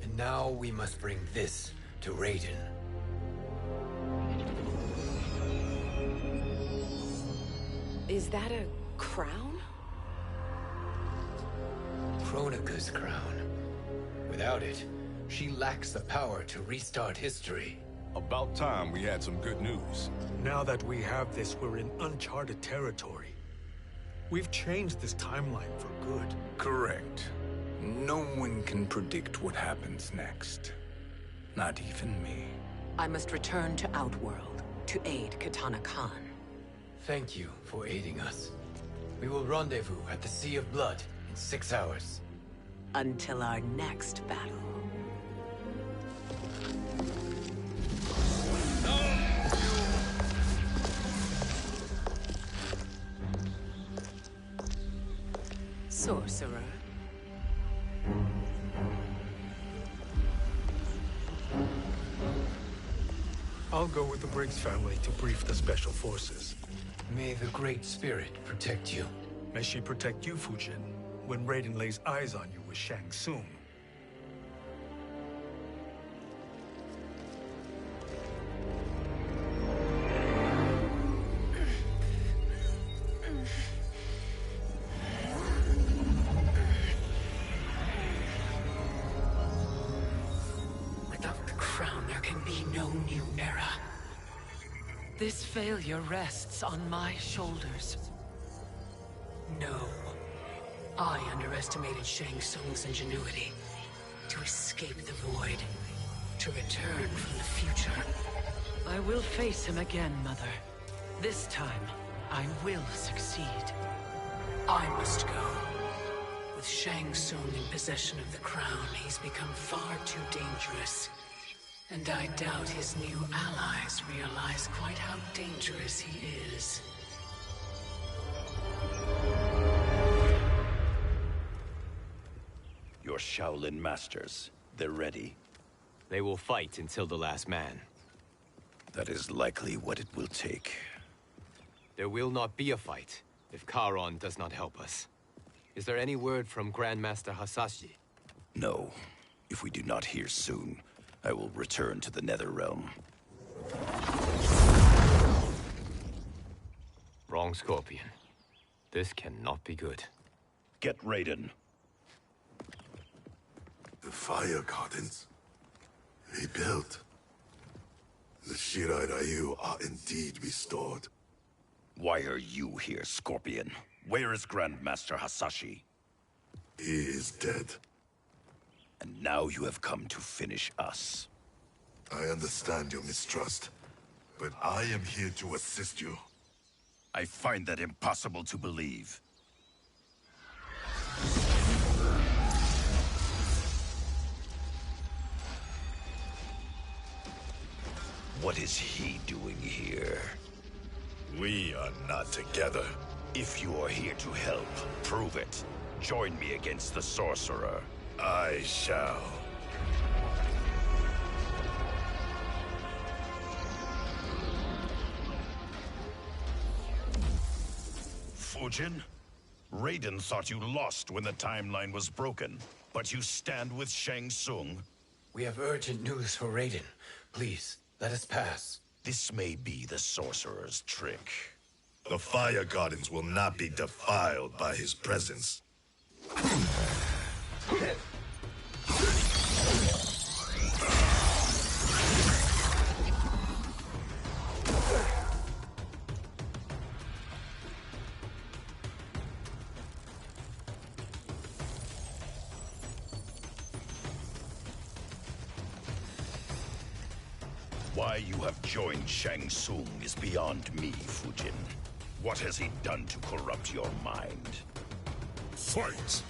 And now we must bring this to Raiden. Is that a crown? Kronika's crown. Without it, she lacks the power to restart history. About time we had some good news. Now that we have this, we're in uncharted territory. We've changed this timeline for good. Correct. No one can predict what happens next. Not even me. I must return to Outworld to aid Katana Khan. Thank you for aiding us. We will rendezvous at the Sea of Blood in 6 hours. Until our next battle. Sorcerer. I'll go with the Briggs family to brief the Special Forces. May the Great Spirit protect you. May she protect you, Fujin, when Raiden lays eyes on you with Shang Tsung. Without the crown, there can be no new era. This failure rests on my shoulders. No. I underestimated Shang Tsung's ingenuity. To escape the void. To return from the future. I will face him again, Mother. This time, I will succeed. I must go. With Shang Tsung in possession of the crown, he's become far too dangerous. And I doubt his new allies realize quite how dangerous he is. Your Shaolin masters, they're ready. They will fight until the last man. That is likely what it will take. There will not be a fight if Charon does not help us. Is there any word from Grandmaster Hasashi? No. If we do not hear soon, I will return to the Netherrealm. Wrong, Scorpion. This cannot be good. Get Raiden. The fire gardens. Rebuilt. The Shirai Ryu are indeed restored. Why are you here, Scorpion? Where is Grandmaster Hasashi? He is dead. And now you have come to finish us. I understand your mistrust, but I am here to assist you. I find that impossible to believe. What is he doing here? We are not together. If you are here to help, prove it. Join me against the sorcerer. I shall. Fujin? Raiden thought you lost when the timeline was broken, but you stand with Shang Tsung. We have urgent news for Raiden. Please, let us pass. This may be the sorcerer's trick. The fire gardens will not be defiled by his presence. Why you have joined Shang Tsung is beyond me, Fujin. What has he done to corrupt your mind? Fight!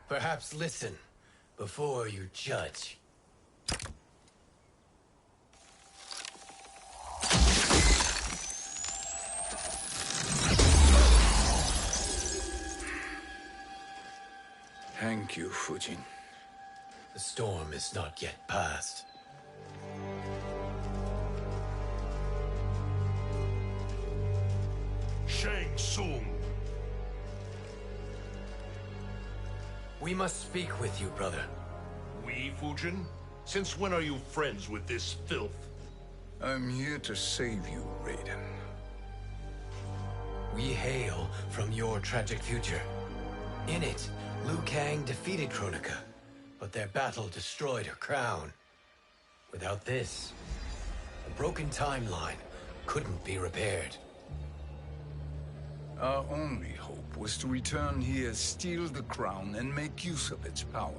Perhaps listen before you judge. Thank you, Fujin. The storm is not yet past. Shang Tsung! We must speak with you, brother. We, Fujin? Since when are you friends with this filth? I'm here to save you, Raiden. We hail from your tragic future. In it, Liu Kang defeated Kronika, but their battle destroyed her crown. Without this, a broken timeline couldn't be repaired. Our only hope was to return here, steal the crown, and make use of its power.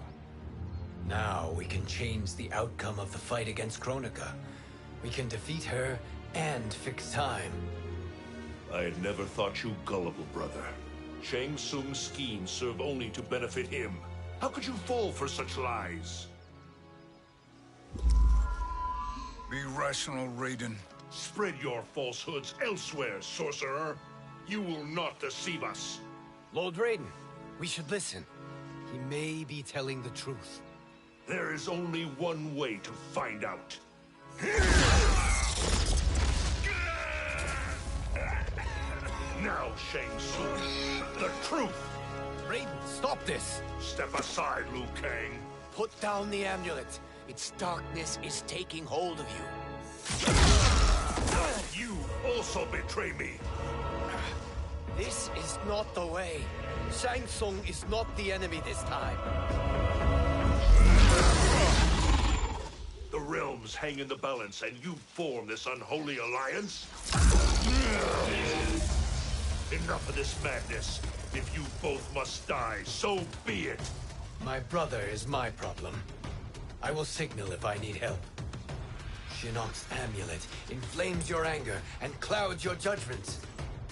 Now we can change the outcome of the fight against Kronika. We can defeat her and fix time. I had never thought you gullible, brother. Shang Tsung's schemes serve only to benefit him. How could you fall for such lies? Be rational, Raiden. Spread your falsehoods elsewhere, sorcerer. You will not deceive us. Lord Raiden, we should listen. He may be telling the truth. There is only one way to find out. Now, Shang Tsung, the truth! Raiden, stop this! Step aside, Liu Kang. Put down the amulet. Its darkness is taking hold of you. You also betray me. This is not the way. Shang Tsung is not the enemy this time. The realms hang in the balance, and you form this unholy alliance? Enough of this madness. If you both must die, so be it. My brother is my problem. I will signal if I need help. Shinnok's amulet inflames your anger and clouds your judgments.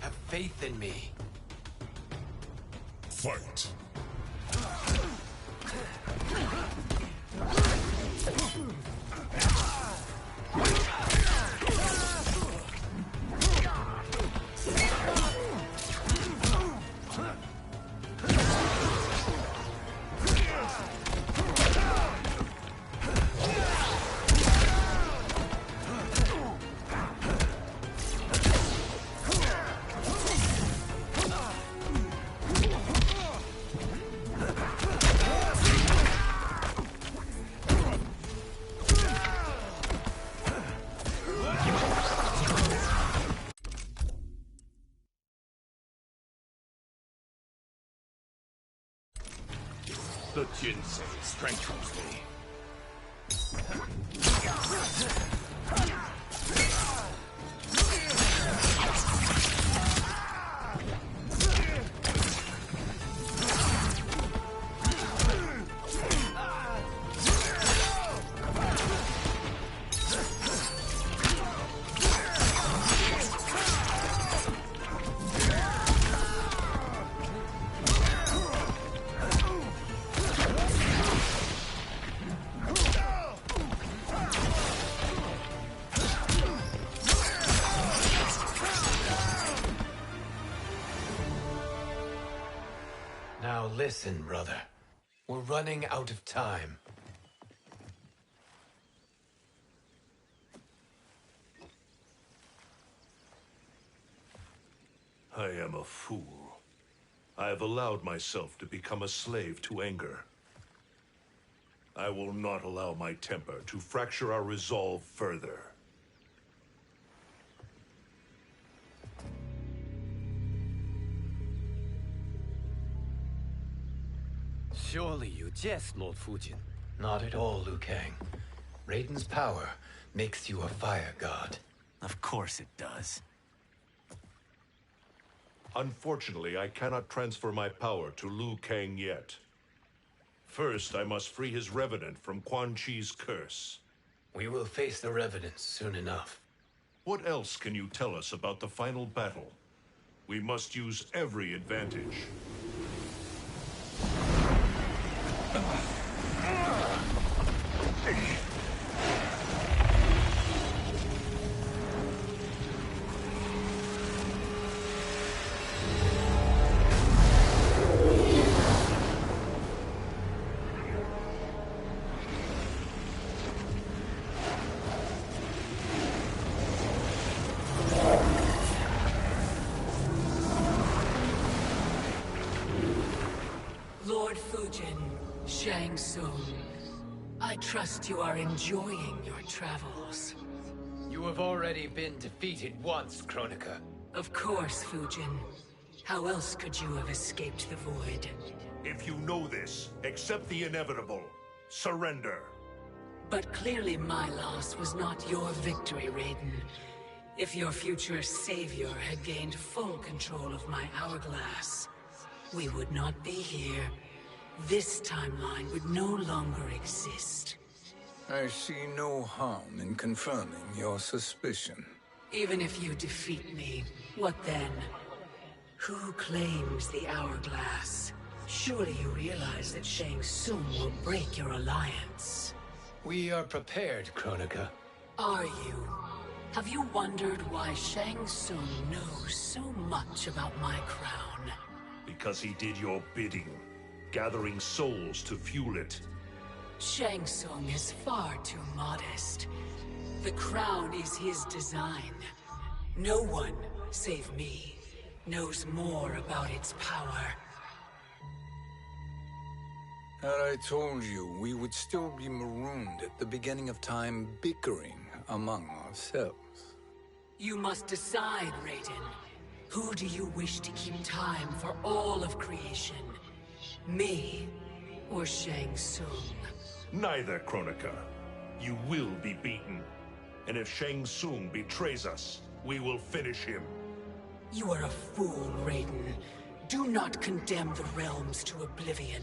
Have faith in me. Fight. The Jinsei strengthens me. Now listen, brother. We're running out of time. I am a fool. I have allowed myself to become a slave to anger. I will not allow my temper to fracture our resolve further. Surely you jest, Lord Fujin. Not at all, Liu Kang. Raiden's power makes you a fire god. Of course it does. Unfortunately, I cannot transfer my power to Liu Kang yet. First, I must free his Revenant from Quan Chi's curse. We will face the Revenants soon enough. What else can you tell us about the final battle? We must use every advantage. Lord Fujin, Shang Tsung, I trust you are enjoying your travels. You have already been defeated once, Kronika. Of course, Fujin. How else could you have escaped the void? If you know this, accept the inevitable. Surrender. But clearly my loss was not your victory, Raiden. If your future savior had gained full control of my hourglass, we would not be here. This timeline would no longer exist. I see no harm in confirming your suspicion. Even if you defeat me, what then? Who claims the hourglass? Surely you realize that Shang Tsung will break your alliance. We are prepared, Kronika. Are you? Have you wondered why Shang Tsung knows so much about my crown? Because he did your bidding, gathering souls to fuel it. Shang Tsung is far too modest. The crown is his design. No one, save me, knows more about its power. Had I told you, we would still be marooned at the beginning of time, bickering among ourselves. You must decide, Raiden. Who do you wish to keep time for all of creation? Me or Shang Tsung? Neither, Kronika. You will be beaten. And if Shang Tsung betrays us, we will finish him. You are a fool, Raiden. Do not condemn the realms to oblivion.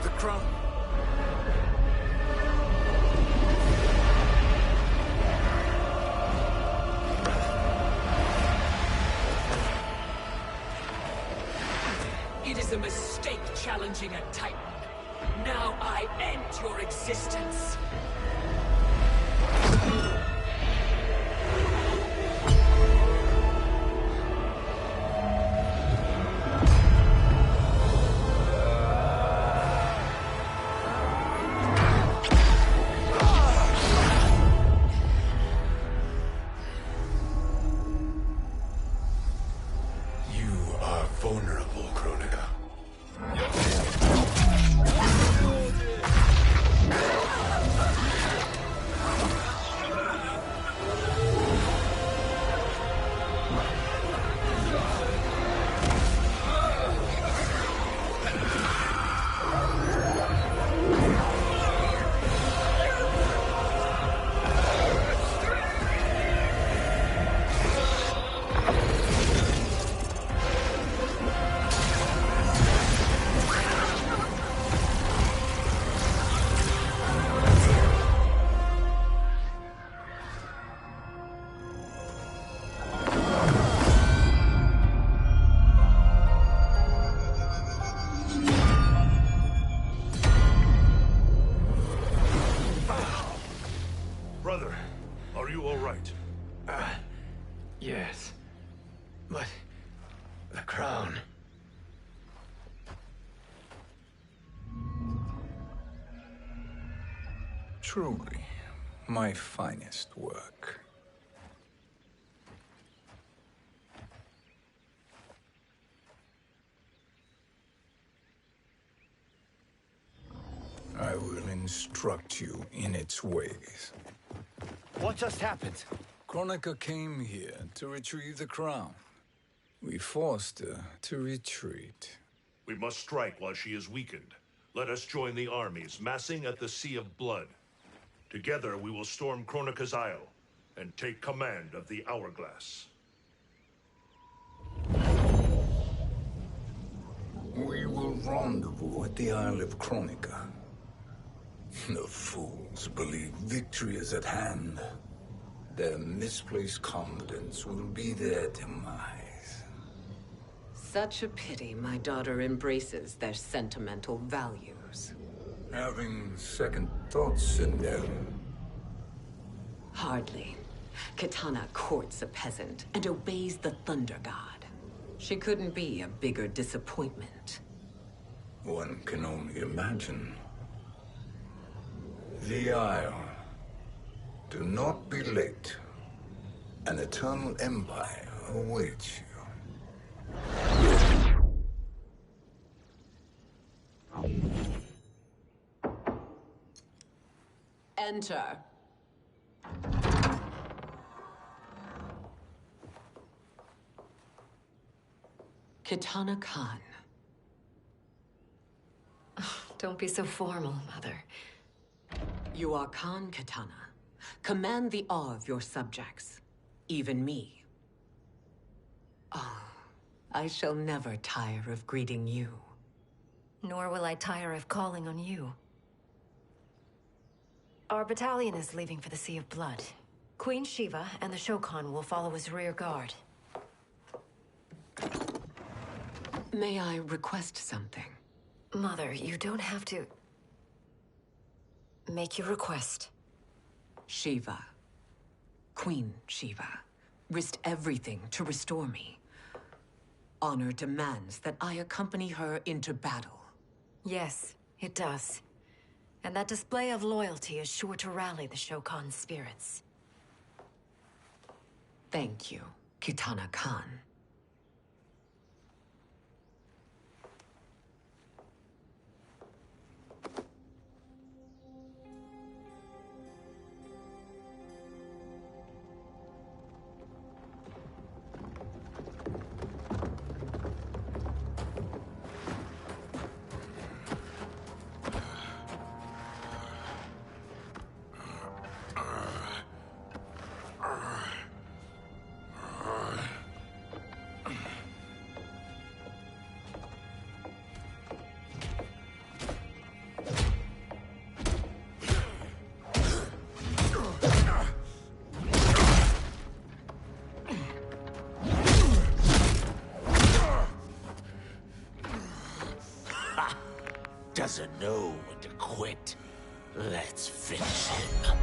The crown. It is a mistake challenging a Titan. Now I end your existence. You are vulnerable, Kronika. Brother, are you all right? Yes. But... the crown... Truly, my finest work. I will instruct you in its ways. What just happened? Kronika came here to retrieve the crown. We forced her to retreat. We must strike while she is weakened. Let us join the armies, massing at the Sea of Blood. Together we will storm Kronika's Isle, and take command of the Hourglass. We will rendezvous at the Isle of Kronika. The fools believe victory is at hand. Their misplaced confidence will be their demise. Such a pity my daughter embraces their sentimental values. Having second thoughts in them. Hardly. Kitana courts a peasant and obeys the Thunder God. She couldn't be a bigger disappointment. One can only imagine. The Isle. Do not be late. An eternal empire awaits you. Enter. Kitana Khan. Don't be so formal, Mother. You are Khan Kitana. Command the awe of your subjects. Even me. Oh, I shall never tire of greeting you. Nor will I tire of calling on you. Our battalion is leaving for the Sea of Blood. Queen Shiva and the Shokan will follow as rear guard. May I request something? Mother, you don't have to... make your request. Shiva. Queen Shiva. Risked everything to restore me. Honor demands that I accompany her into battle. Yes, it does. And that display of loyalty is sure to rally the Shokan's spirits. Thank you, Kitana Khan. Doesn't know when to quit. Let's finish him.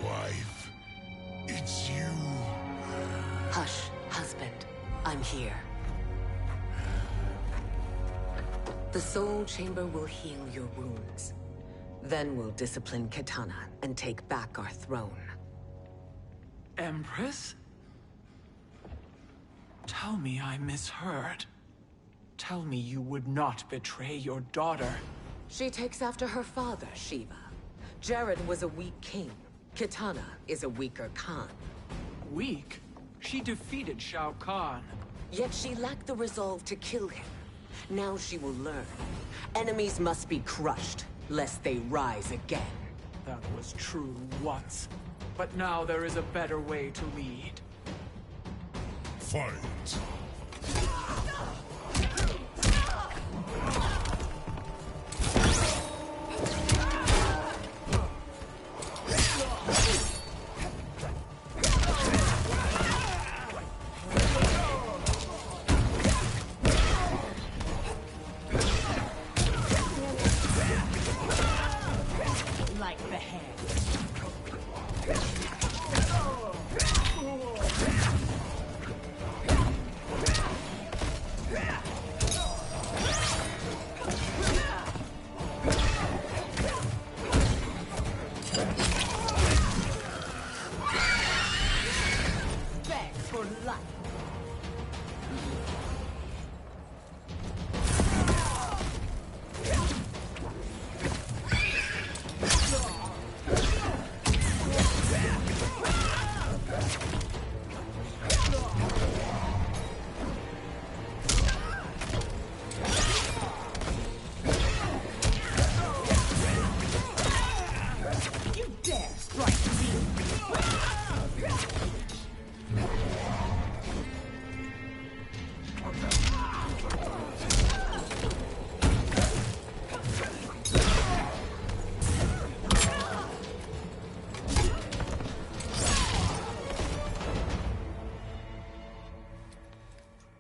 Wife, it's you. Hush, husband. I'm here. The Soul Chamber will heal your wounds. Then we'll discipline Kitana and take back our throne. Empress? Tell me I misheard. Tell me you would not betray your daughter. She takes after her father, Shiva. Jared was a weak king. Kitana is a weaker Khan. Weak? She defeated Shao Kahn. Yet she lacked the resolve to kill him. Now she will learn. Enemies must be crushed, lest they rise again. That was true once. But now there is a better way to lead. Fight.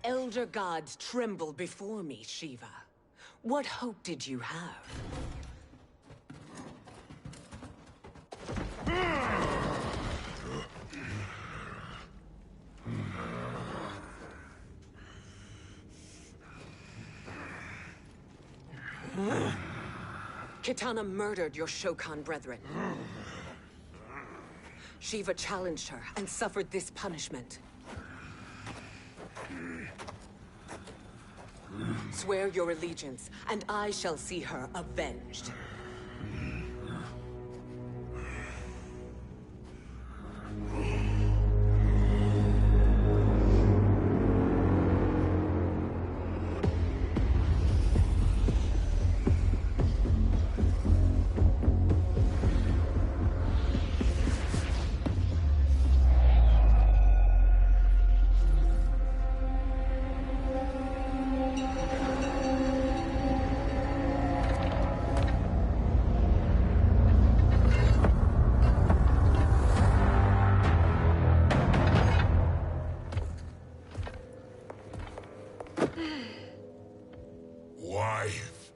Elder gods tremble before me, Shiva. What hope did you have? Kitana murdered your Shokan brethren. Shiva challenged her and suffered this punishment. Swear your allegiance, and I shall see her avenged. Wife,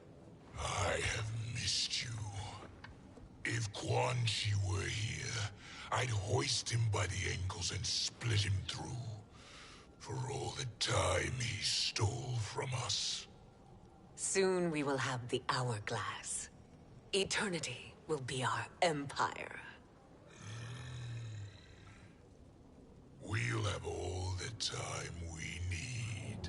I have missed you. If Quan Chi were here, I'd hoist him by the ankles and split him through. For all the time he stole from us. Soon we will have the hourglass. Eternity will be our empire. We'll have all the time we need.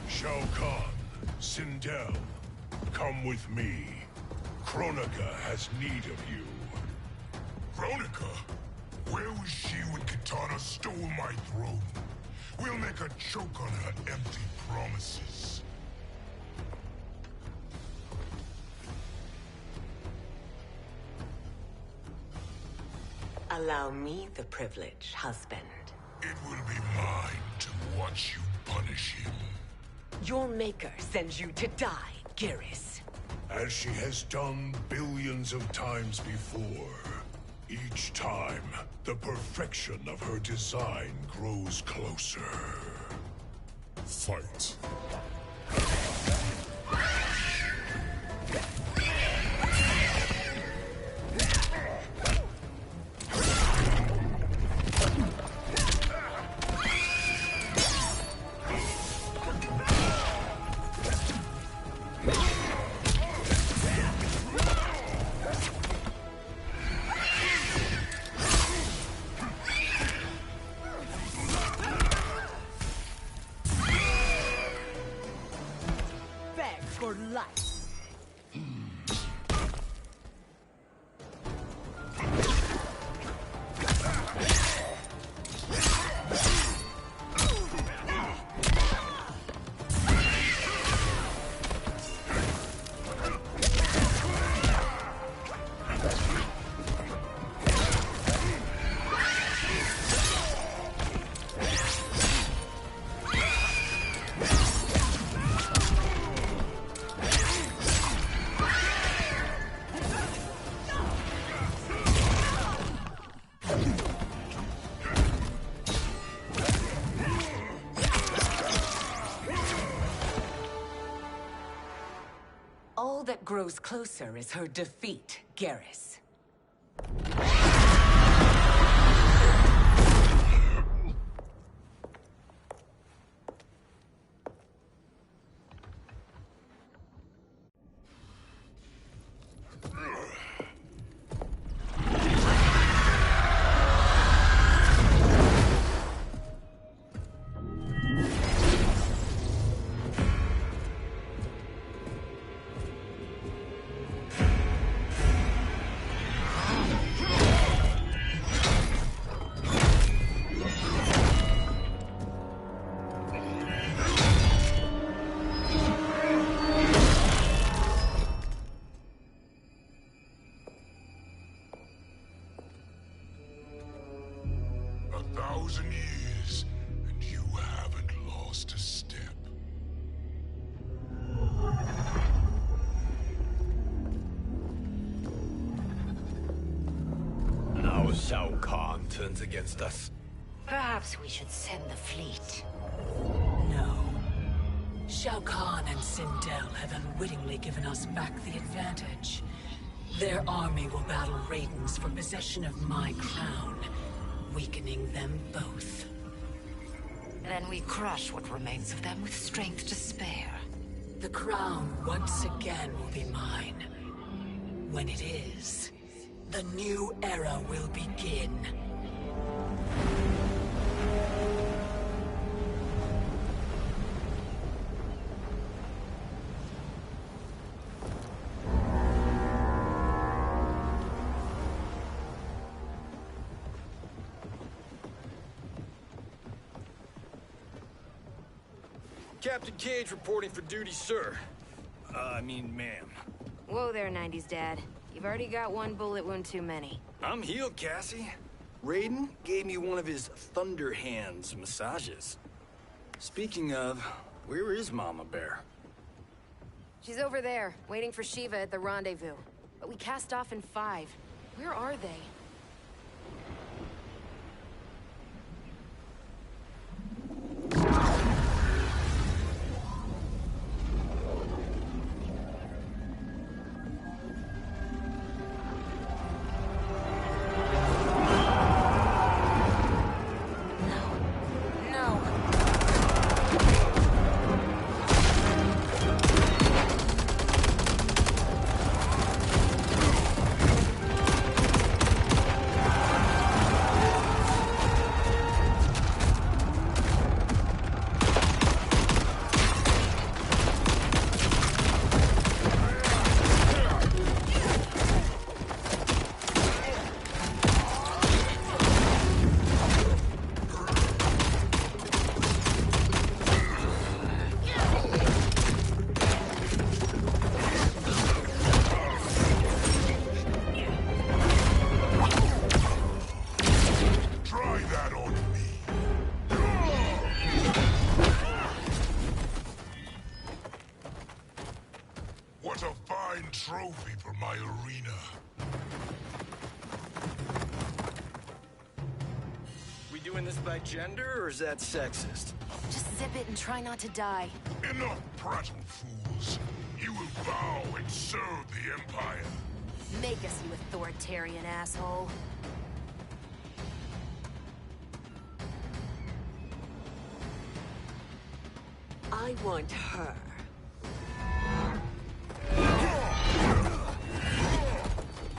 Shao Kahn, Sindel, come with me. Kronika has need of you. Kronika? Where was she when Kitana stole my throne? We'll make her choke on her empty promises. Allow me the privilege, husband. It will be mine to watch you punish him. Your maker sends you to die, Geras. As she has done billions of times before. Each time, the perfection of her design grows closer. Fight. For life. All that grows closer is her defeat, Geras. Years, and you haven't lost a step. Now Shao Kahn turns against us. Perhaps we should send the fleet. No. Shao Kahn and Sindel have unwittingly given us back the advantage. Their army will battle Raidens for possession of my crown, weakening them both. Then we crush what remains of them with strength to spare. The crown once again will be mine. When it is, the new era will begin. Captain Cage reporting for duty, sir. I mean, ma'am. Whoa there, 90s dad. You've already got one bullet wound too many. I'm healed, Cassie. Raiden gave me one of his Thunder Hands massages. Speaking of, where is Mama Bear? She's over there, waiting for Shiva at the rendezvous. But we cast off in 5. Where are they? What a fine trophy for my arena. We doing this by gender, or is that sexist? Just zip it and try not to die. Enough prattle, fools. You will bow and serve the Empire. Make us, you authoritarian asshole. I want her.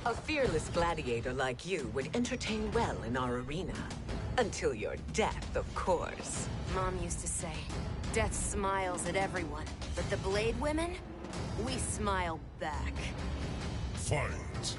A fearless gladiator like you would entertain well in our arena. Until your death, of course. Mom used to say, death smiles at everyone, but the Blade women, we smile back. Fight.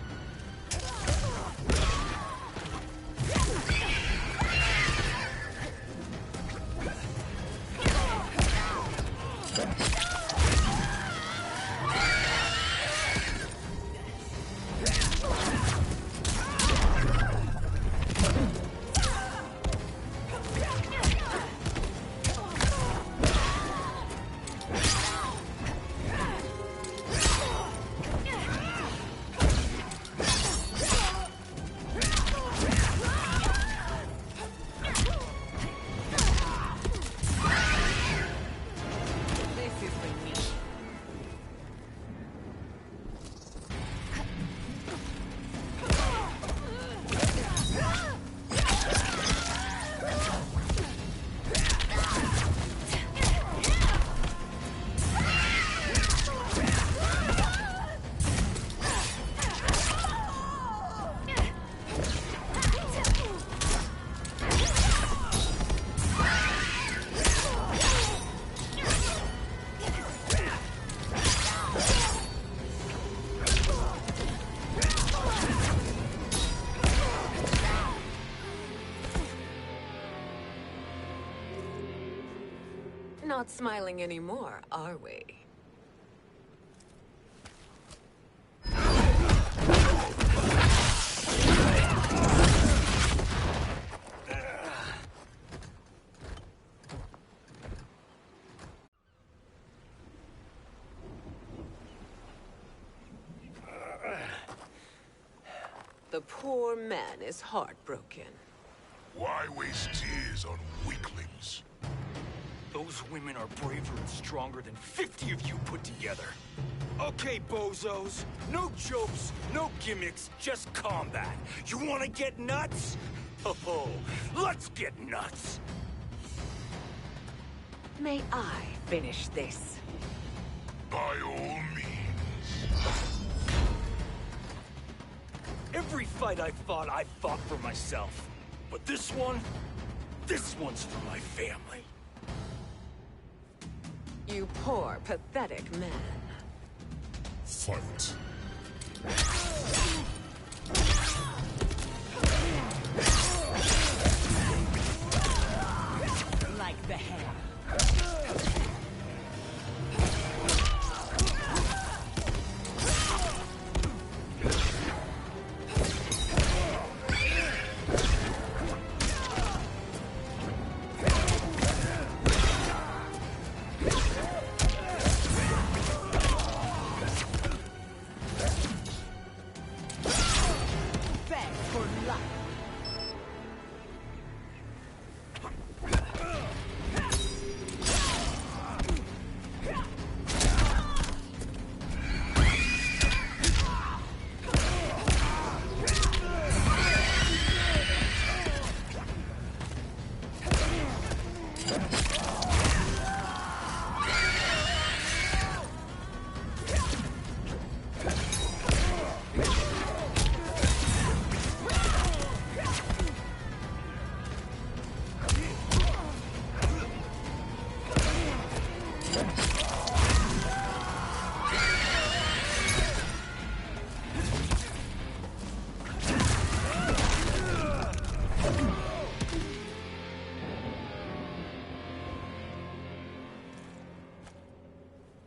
Not smiling anymore, are we? The poor man is heartbroken. Why waste tears on weaklings? Those women are braver and stronger than 50 of you put together. Okay, bozos. No jokes, no gimmicks, just combat. You wanna get nuts? Oh, let's get nuts! May I finish this? By all means. Every fight I fought for myself. But this one's for my family. You poor, pathetic man. Fight. Like the hair.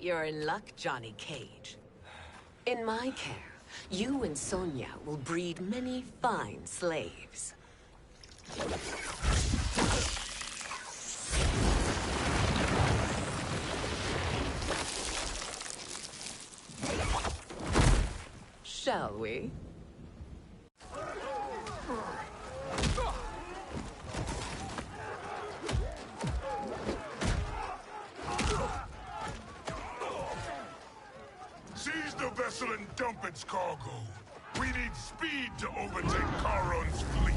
You're in luck, Johnny Cage. In my care, you and Sonya will breed many fine slaves. Shall we? Seize the vessel and dump its cargo. We need speed to overtake Charon's fleet.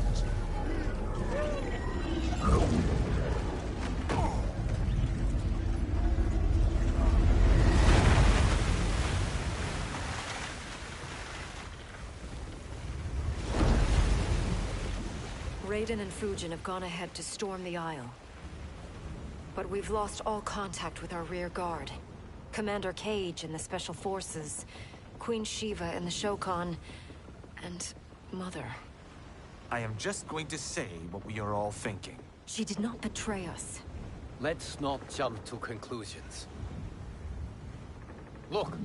Raiden and Fujin have gone ahead to storm the Isle. But we've lost all contact with our rear guard. Commander Cage and the Special Forces, Queen Shiva and the Shokan, and Mother. I am just going to say what we are all thinking. She did not betray us. Let's not jump to conclusions. Look!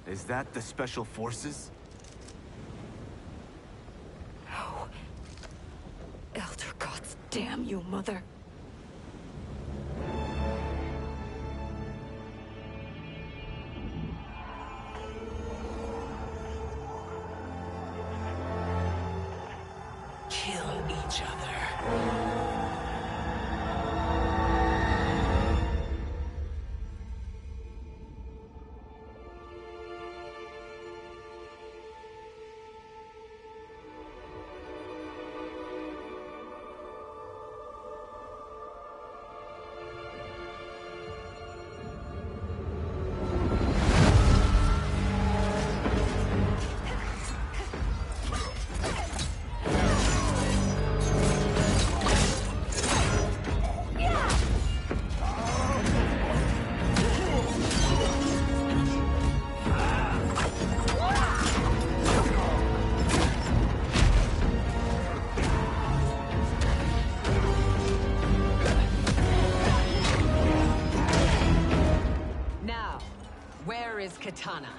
Is that the Special Forces? No. Elder gods damn you, Mother. Kill each other. Katana.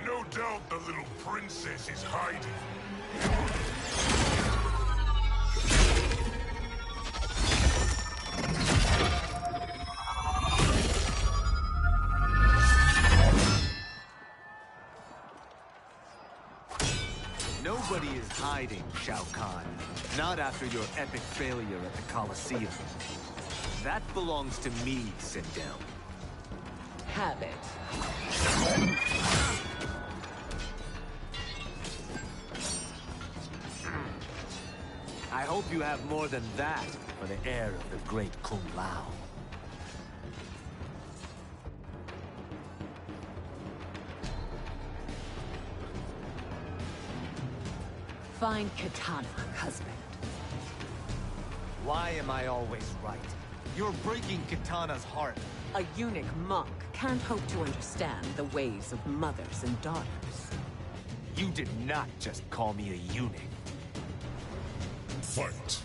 No doubt the little princess is hiding. Nobody is hiding, Shao Kahn. Not after your epic failure at the Colosseum. That belongs to me, Sindel. Have it. I hope you have more than that for the heir of the great Kung Lao. Find Katana, husband. Why am I always right? You're breaking Katana's heart. A eunuch monk can't hope to understand the ways of mothers and daughters. You did not just call me a eunuch. Fight.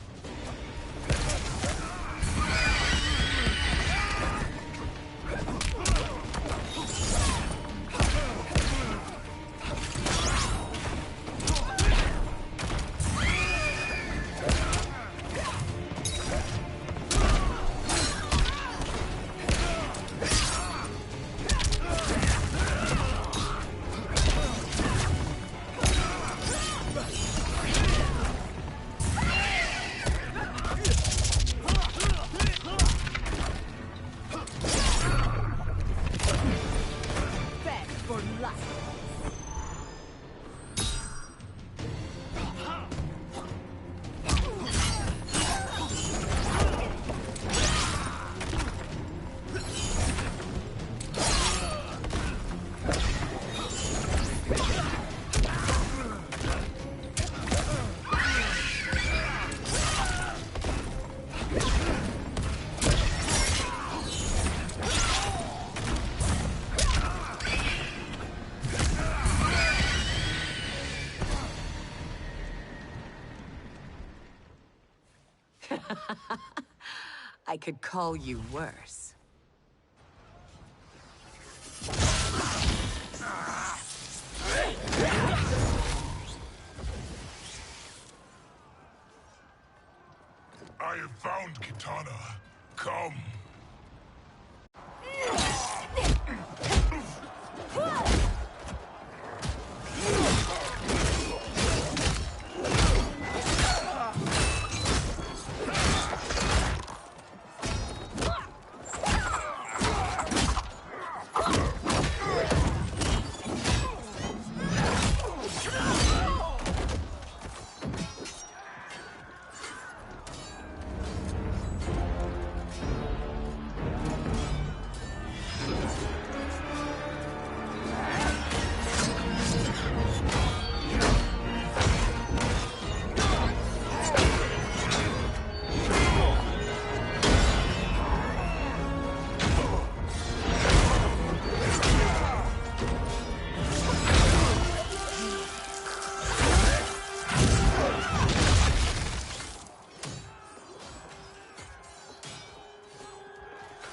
I could call you worse. I have found Kitana. Come.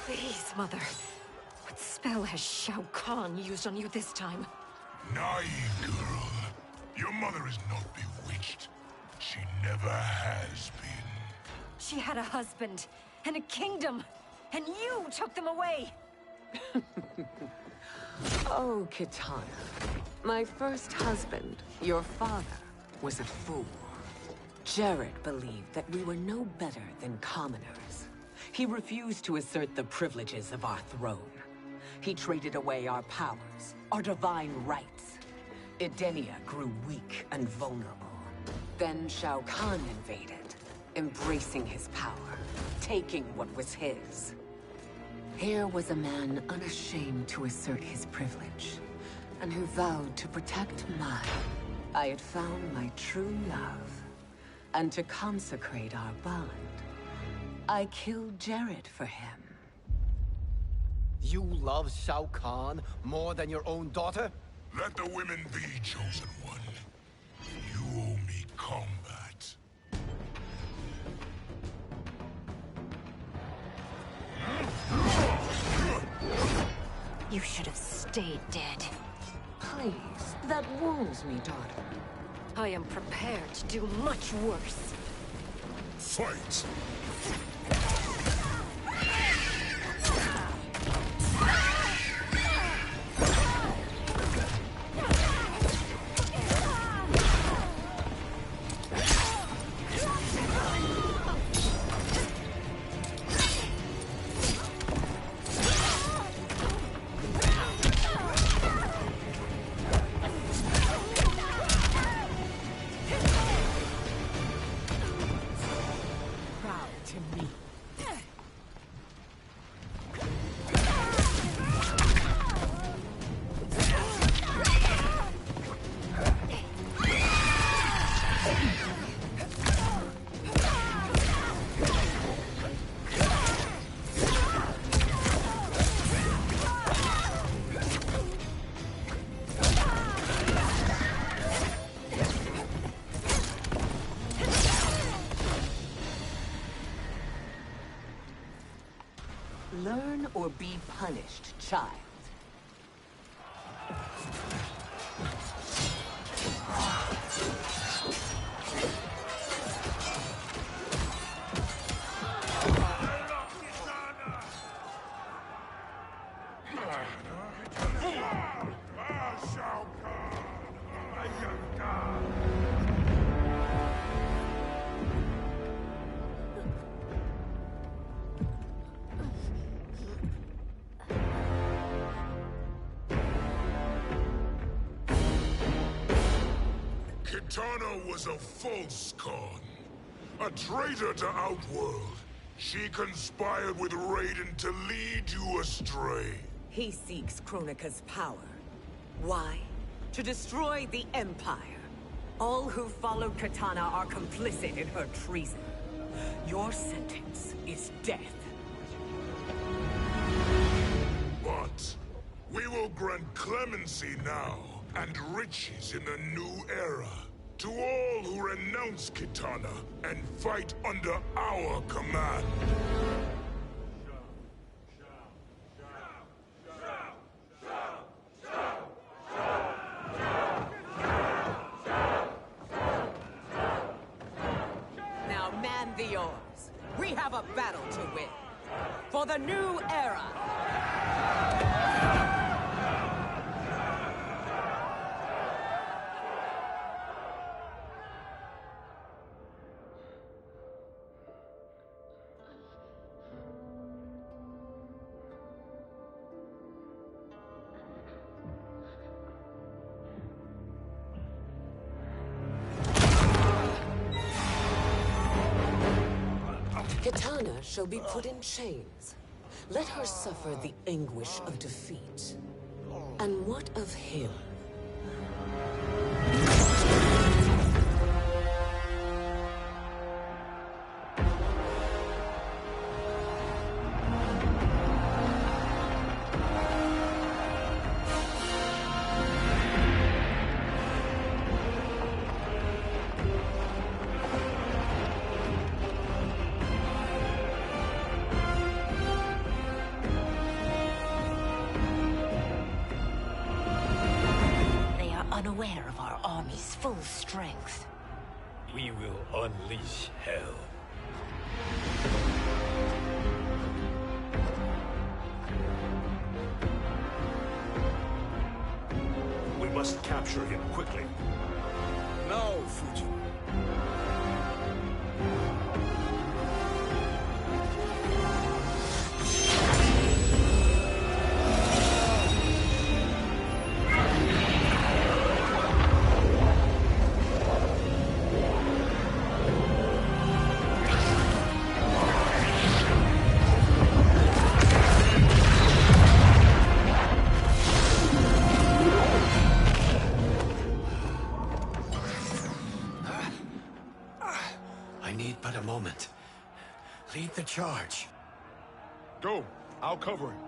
Please, Mother. What spell has Shao Kahn used on you this time? Naive girl. Your mother is not bewitched. She never has been. She had a husband and a kingdom, and you took them away! Oh, Kitana. My first husband, your father, was a fool. Jared believed that we were no better than commoners. He refused to assert the privileges of our throne. He traded away our powers, our divine rights. Edenia grew weak and vulnerable. Then Shao Kahn invaded, embracing his power, taking what was his. Here was a man unashamed to assert his privilege, and who vowed to protect mine. I had found my true love, and to consecrate our bond, I killed Jared for him. You love Shao Kahn more than your own daughter? Let the women be, chosen one. You owe me combat. You should have stayed dead. Please, that wounds me, daughter. I am prepared to do much worse. Fight! Learn or be punished, child. Kitana was a false con. A traitor to Outworld. She conspired with Raiden to lead you astray. He seeks Kronika's power. Why? To destroy the Empire. All who followed Kitana are complicit in her treason. Your sentence is death. But we will grant clemency now and riches in the new era to all who renounce Kitana and fight under our command. Now man the oars. We have a battle to win. For the new era! Kitana shall be put in chains. Let her suffer the anguish of defeat. And what of him? Unaware of our army's full strength. We will unleash hell. We must capture him quickly. Now, Fujin. I need but a moment. Lead the charge. Go. I'll cover him.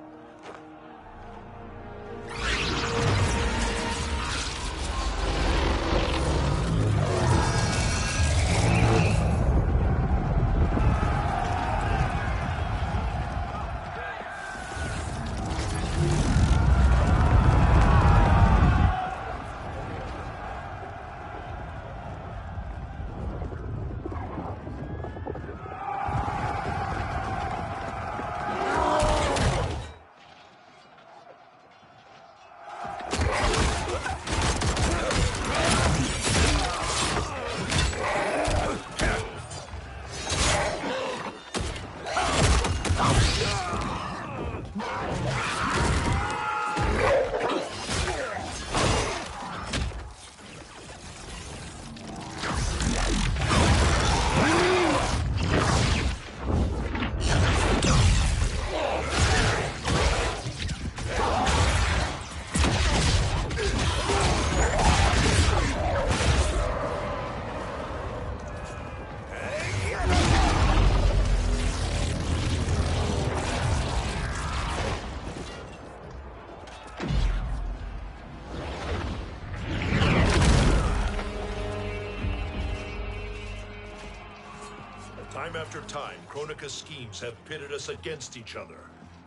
Time after time, Kronika's schemes have pitted us against each other.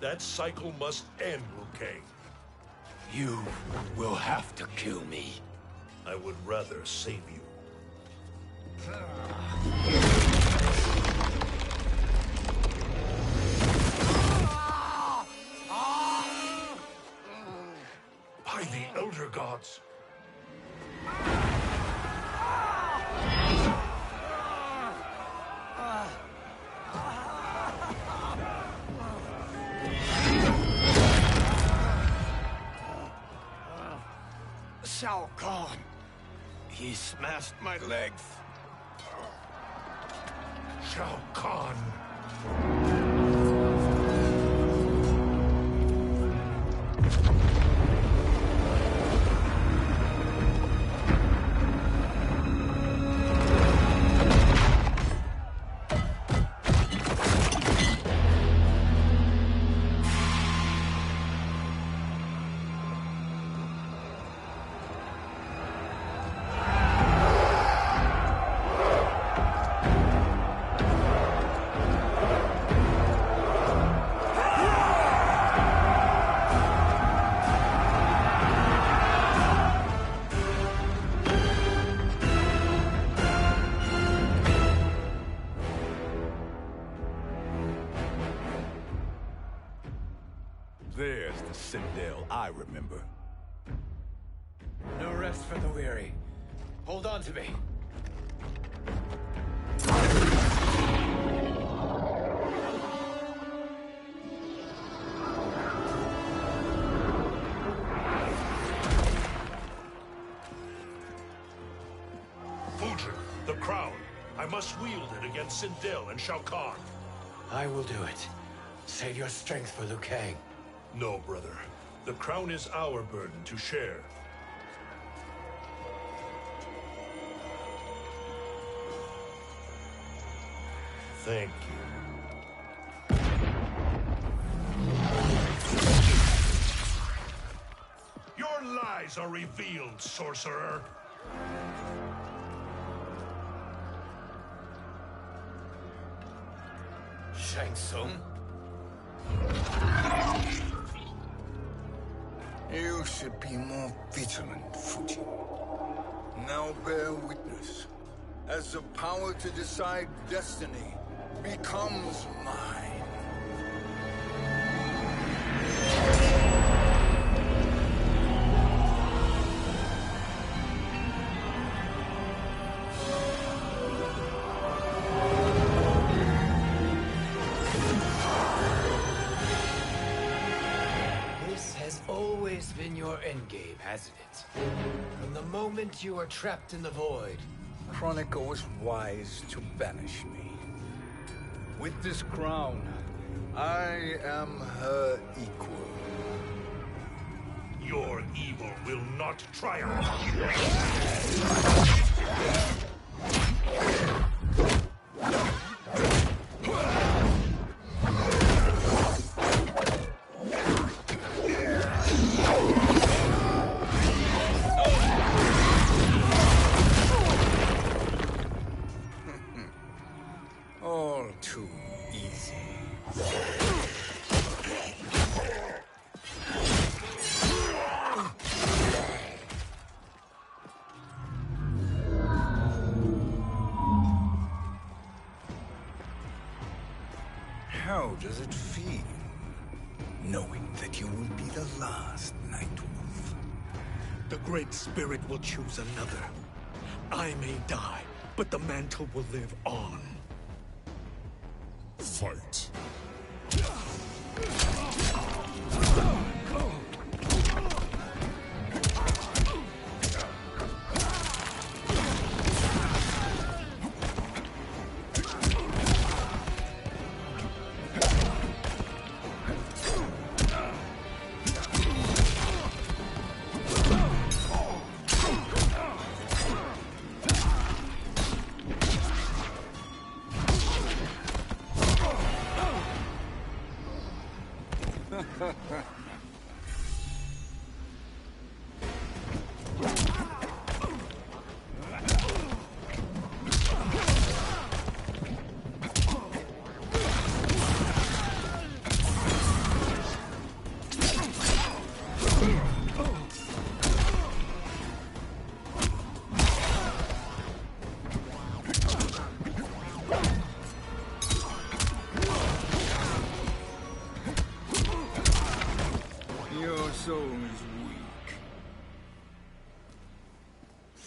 That cycle must end, Liu Kang. You will have to kill me. I would rather save you. By the Elder Gods. Shao Kahn. He smashed my legs. Shao Kahn. There's the Citadel I remember. No rest for the weary. Hold on to me. Fujin, the crown. I must wield it against Sindel and Shao Kahn. I will do it. Save your strength for Liu Kang. No, brother. The crown is our burden to share. Thank you. Your lies are revealed, sorcerer. Shang Tsung? You should be more vigilant, Fujin. Now bear witness. As the power to decide destiny becomes mine. This has always been your endgame, hasn't it? From the moment you were trapped in the void. Kronika was wise to banish me. With this crown, I am her equal. Your evil will not triumph. All too easy. How does it feel, knowing that you will be the last Nightwolf? The Great Spirit will choose another. I may die, but the mantle will live on. Fight.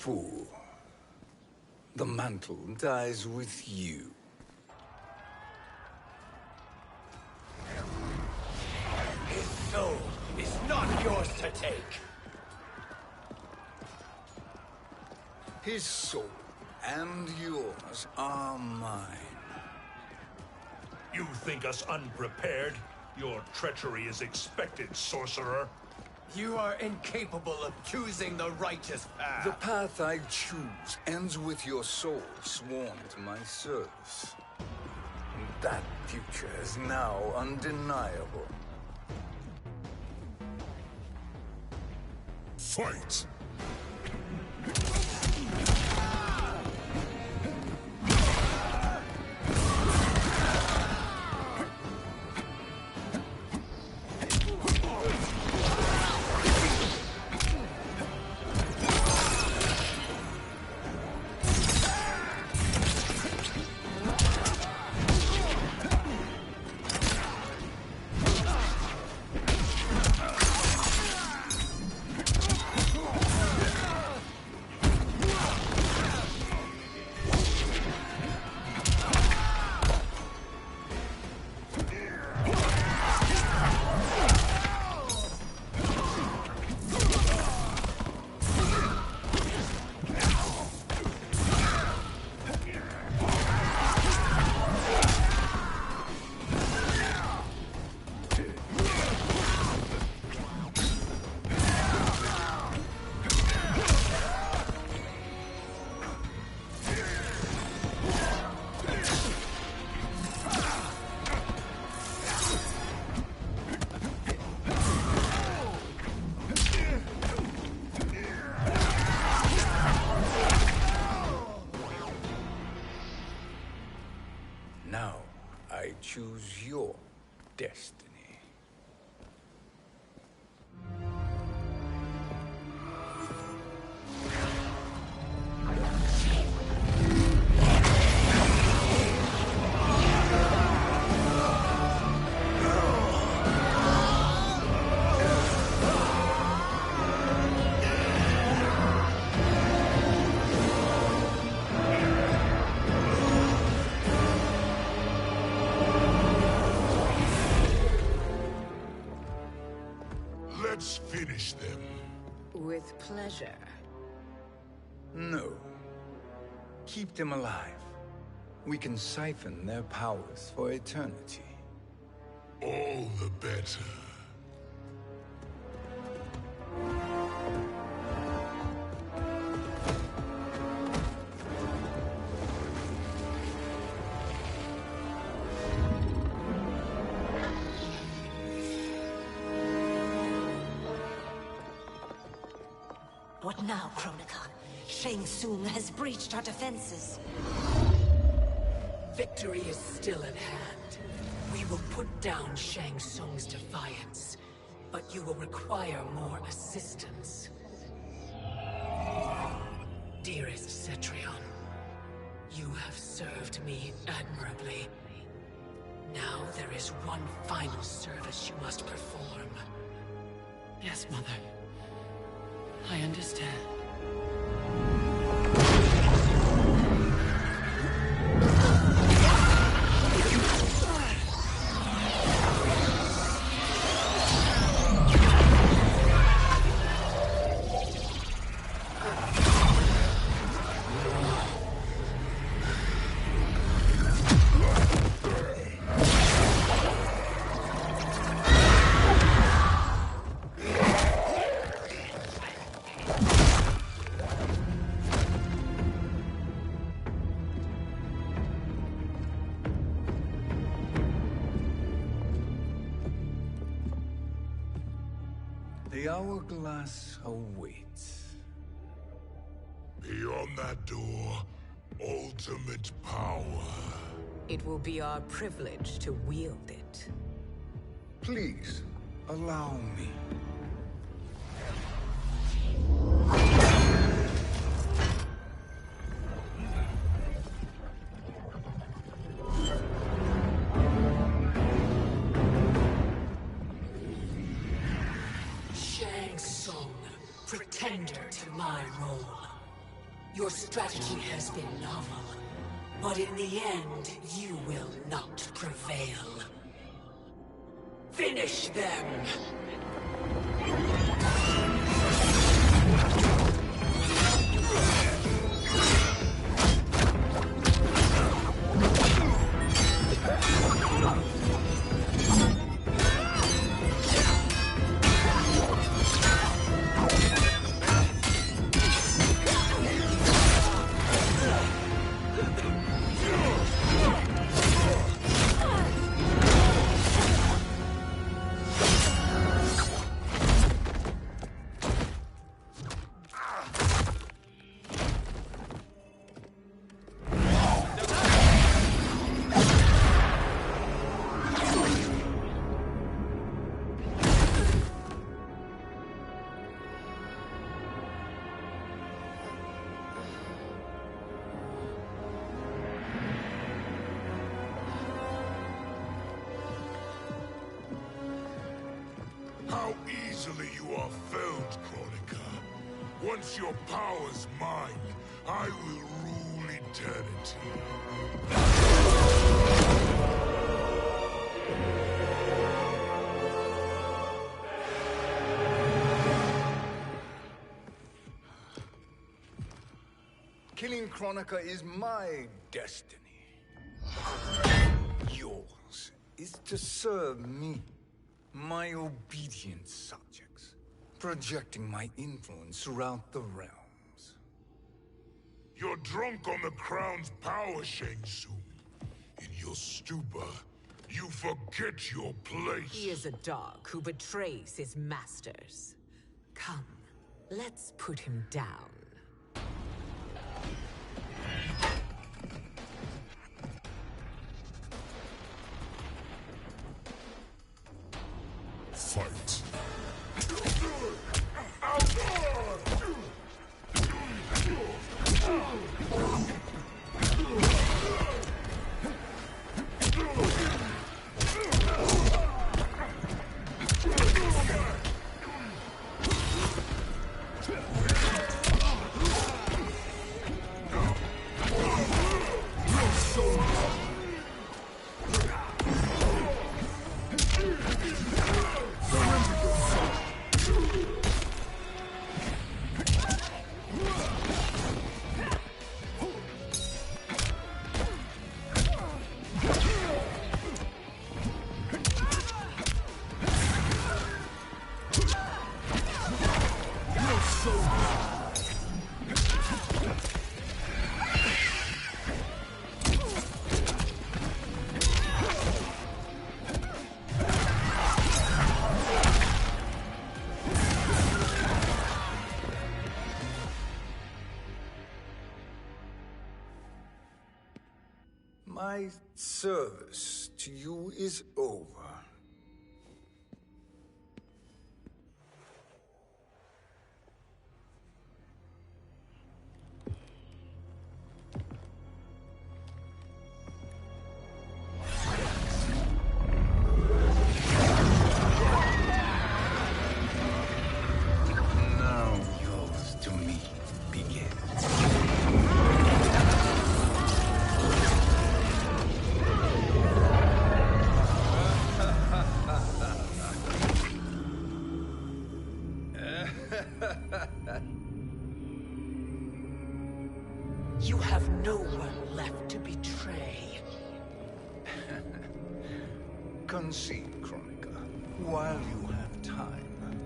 fool. The mantle dies with you. His soul is not yours to take. His soul and yours are mine. You think us unprepared? Your treachery is expected, sorcerer. You are incapable of choosing the righteous path. The path I choose ends with your soul sworn to my service. That future is now undeniable. Fight! Now, I choose your destiny. Let's finish them. With pleasure. No. Keep them alive. We can siphon their powers for eternity. All the better. What now, Kronika? Shang Tsung has breached our defenses. Victory is still at hand. We will put down Shang Tsung's defiance, but you will require more assistance. Dearest Cetrion, you have served me admirably. Now there is one final service you must perform. Yes, Mother. I understand. The hourglass awaits. Beyond that door, ultimate power. It will be our privilege to wield it. Please, allow me. Shang Tsung, pretender to my role. Your strategy has been novel, but in the end, you will not prevail. Finish them! How easily you are felled, Kronika. Once your power's mine, I will rule eternity. Killing Kronika is my destiny. Yours is to serve me, my obedient subjects, projecting my influence throughout the realms. You're drunk on the crown's power, Shang Tsung. In your stupor, you forget your place. He is a dog who betrays his masters. Come, let's put him down. Fight. My service to you is over. Now yours to me begins. You have no one left to betray. Concede, Kronika, while you have time.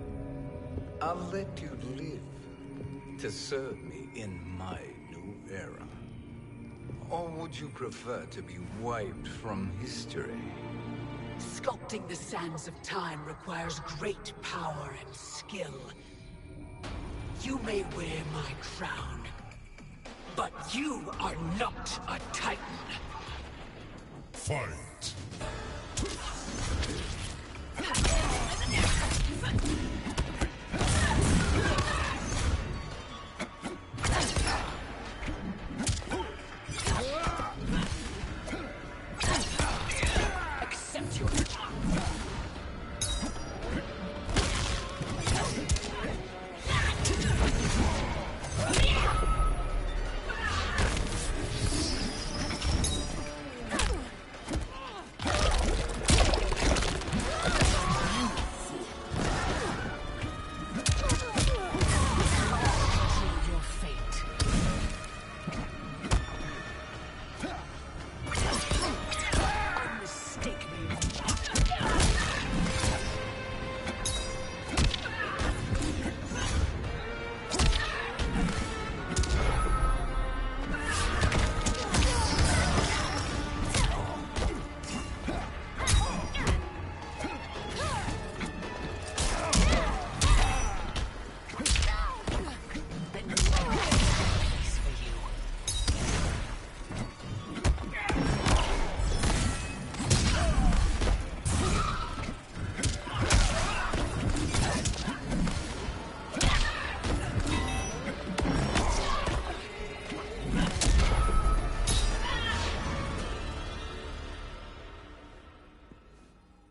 I'll let you live to serve me in my new era. Or would you prefer to be wiped from history? Sculpting the sands of time requires great power and skill. You may wear my crown, but you are not a Titan. Fight. Accept your...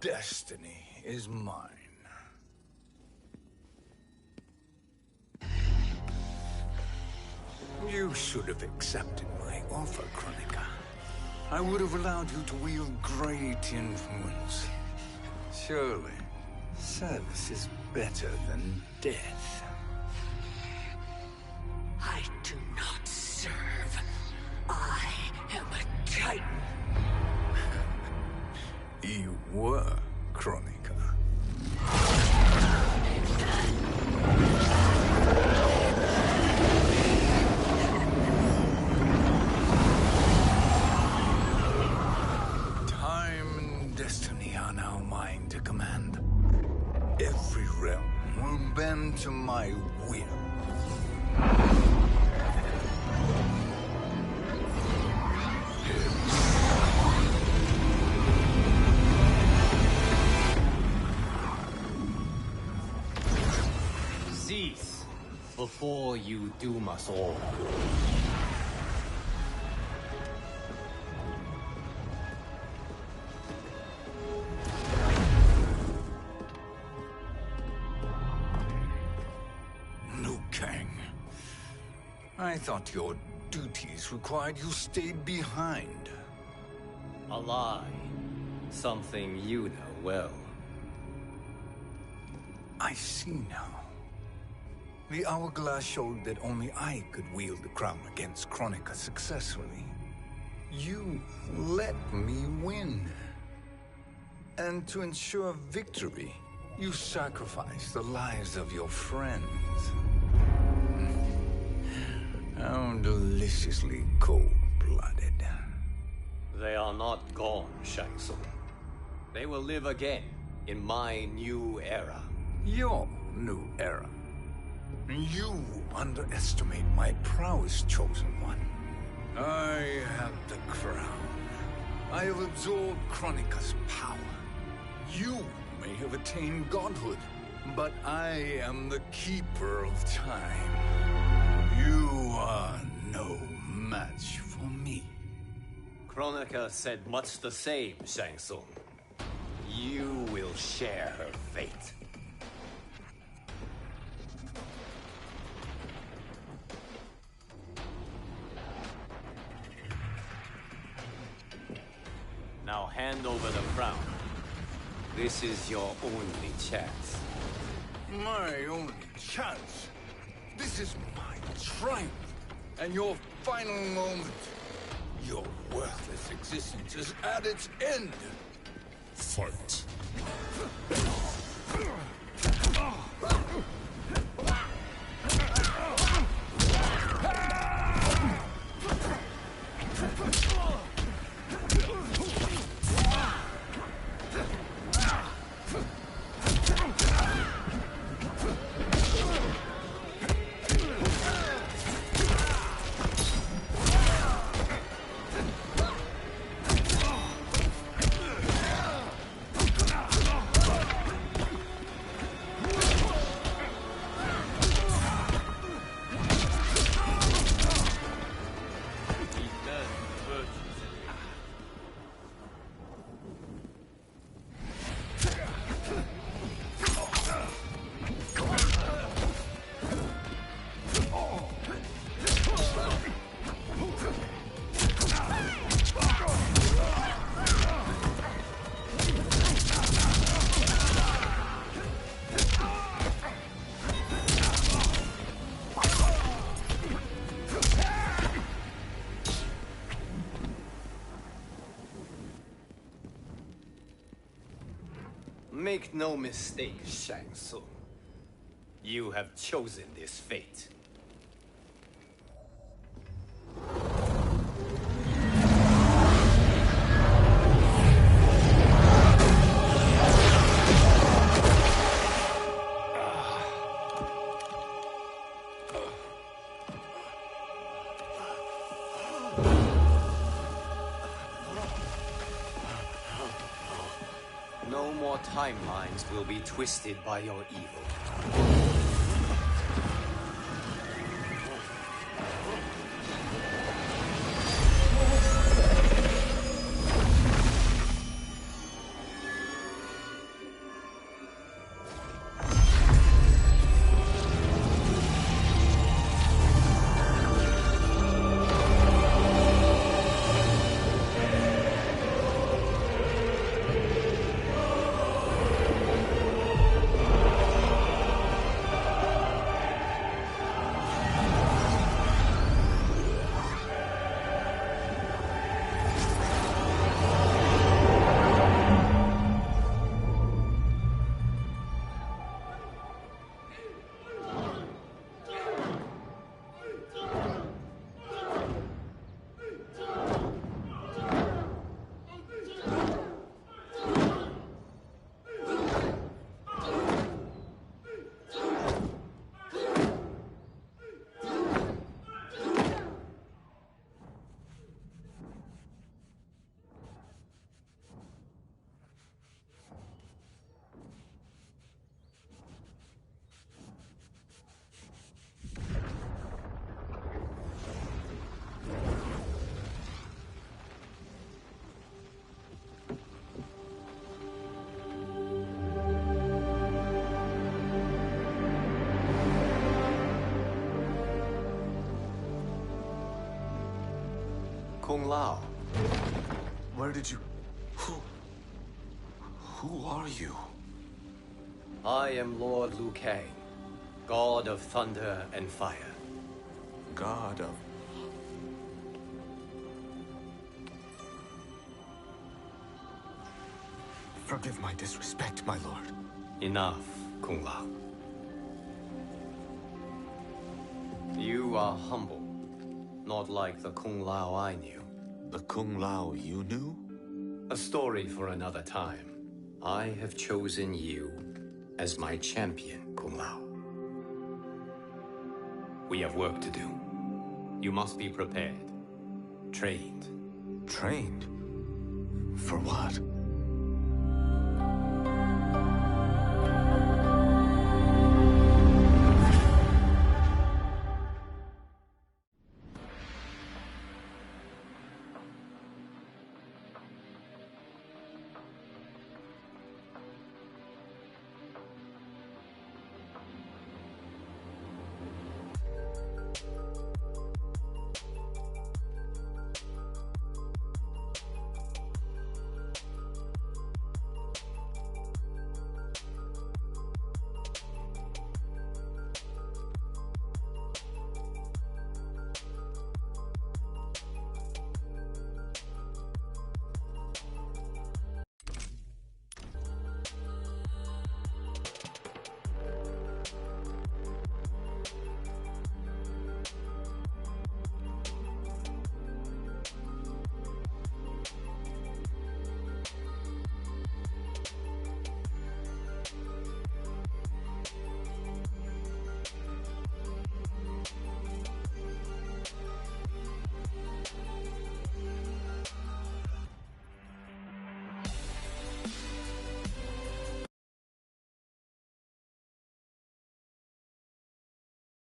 destiny is mine. You should have accepted my offer, Kronika. I would have allowed you to wield great influence. Surely, service is better than death. I do not serve. I am a Titan. You were, Kronika. Time and destiny are now mine to command. Every realm will bend to my will. Cease before you doom us all. Liu Kang. I thought your duties required you stayed behind. A lie. Something you know well. I see now. The hourglass showed that only I could wield the crown against Kronika successfully. You let me win. And to ensure victory, you sacrificed the lives of your friends. How deliciously cold-blooded. They are not gone, Shang Tsung. They will live again in my new era. Your new era. You underestimate my prowess, Chosen One. I have the crown. I have absorbed Kronika's power. You may have attained godhood, but I am the keeper of time. You are no match for me. Kronika said much the same, Shang Tsung. You will share her fate. Now hand over the crown. This is your only chance. My only chance? This is my triumph, and your final moment. Your worthless existence is at its end. Fight. Make no mistake, Shang Tsung. You have chosen this fate. No more timelines will be twisted by your evil. Lao. Where did you... Who are you? I am Lord Liu Kang, God of Thunder and Fire. God of... Forgive my disrespect, my lord. Enough, Kung Lao. You are humble, not like the Kung Lao I knew. The Kung Lao you knew? A story for another time. I have chosen you as my champion, Kung Lao. We have work to do. You must be prepared. Trained. Trained? For what?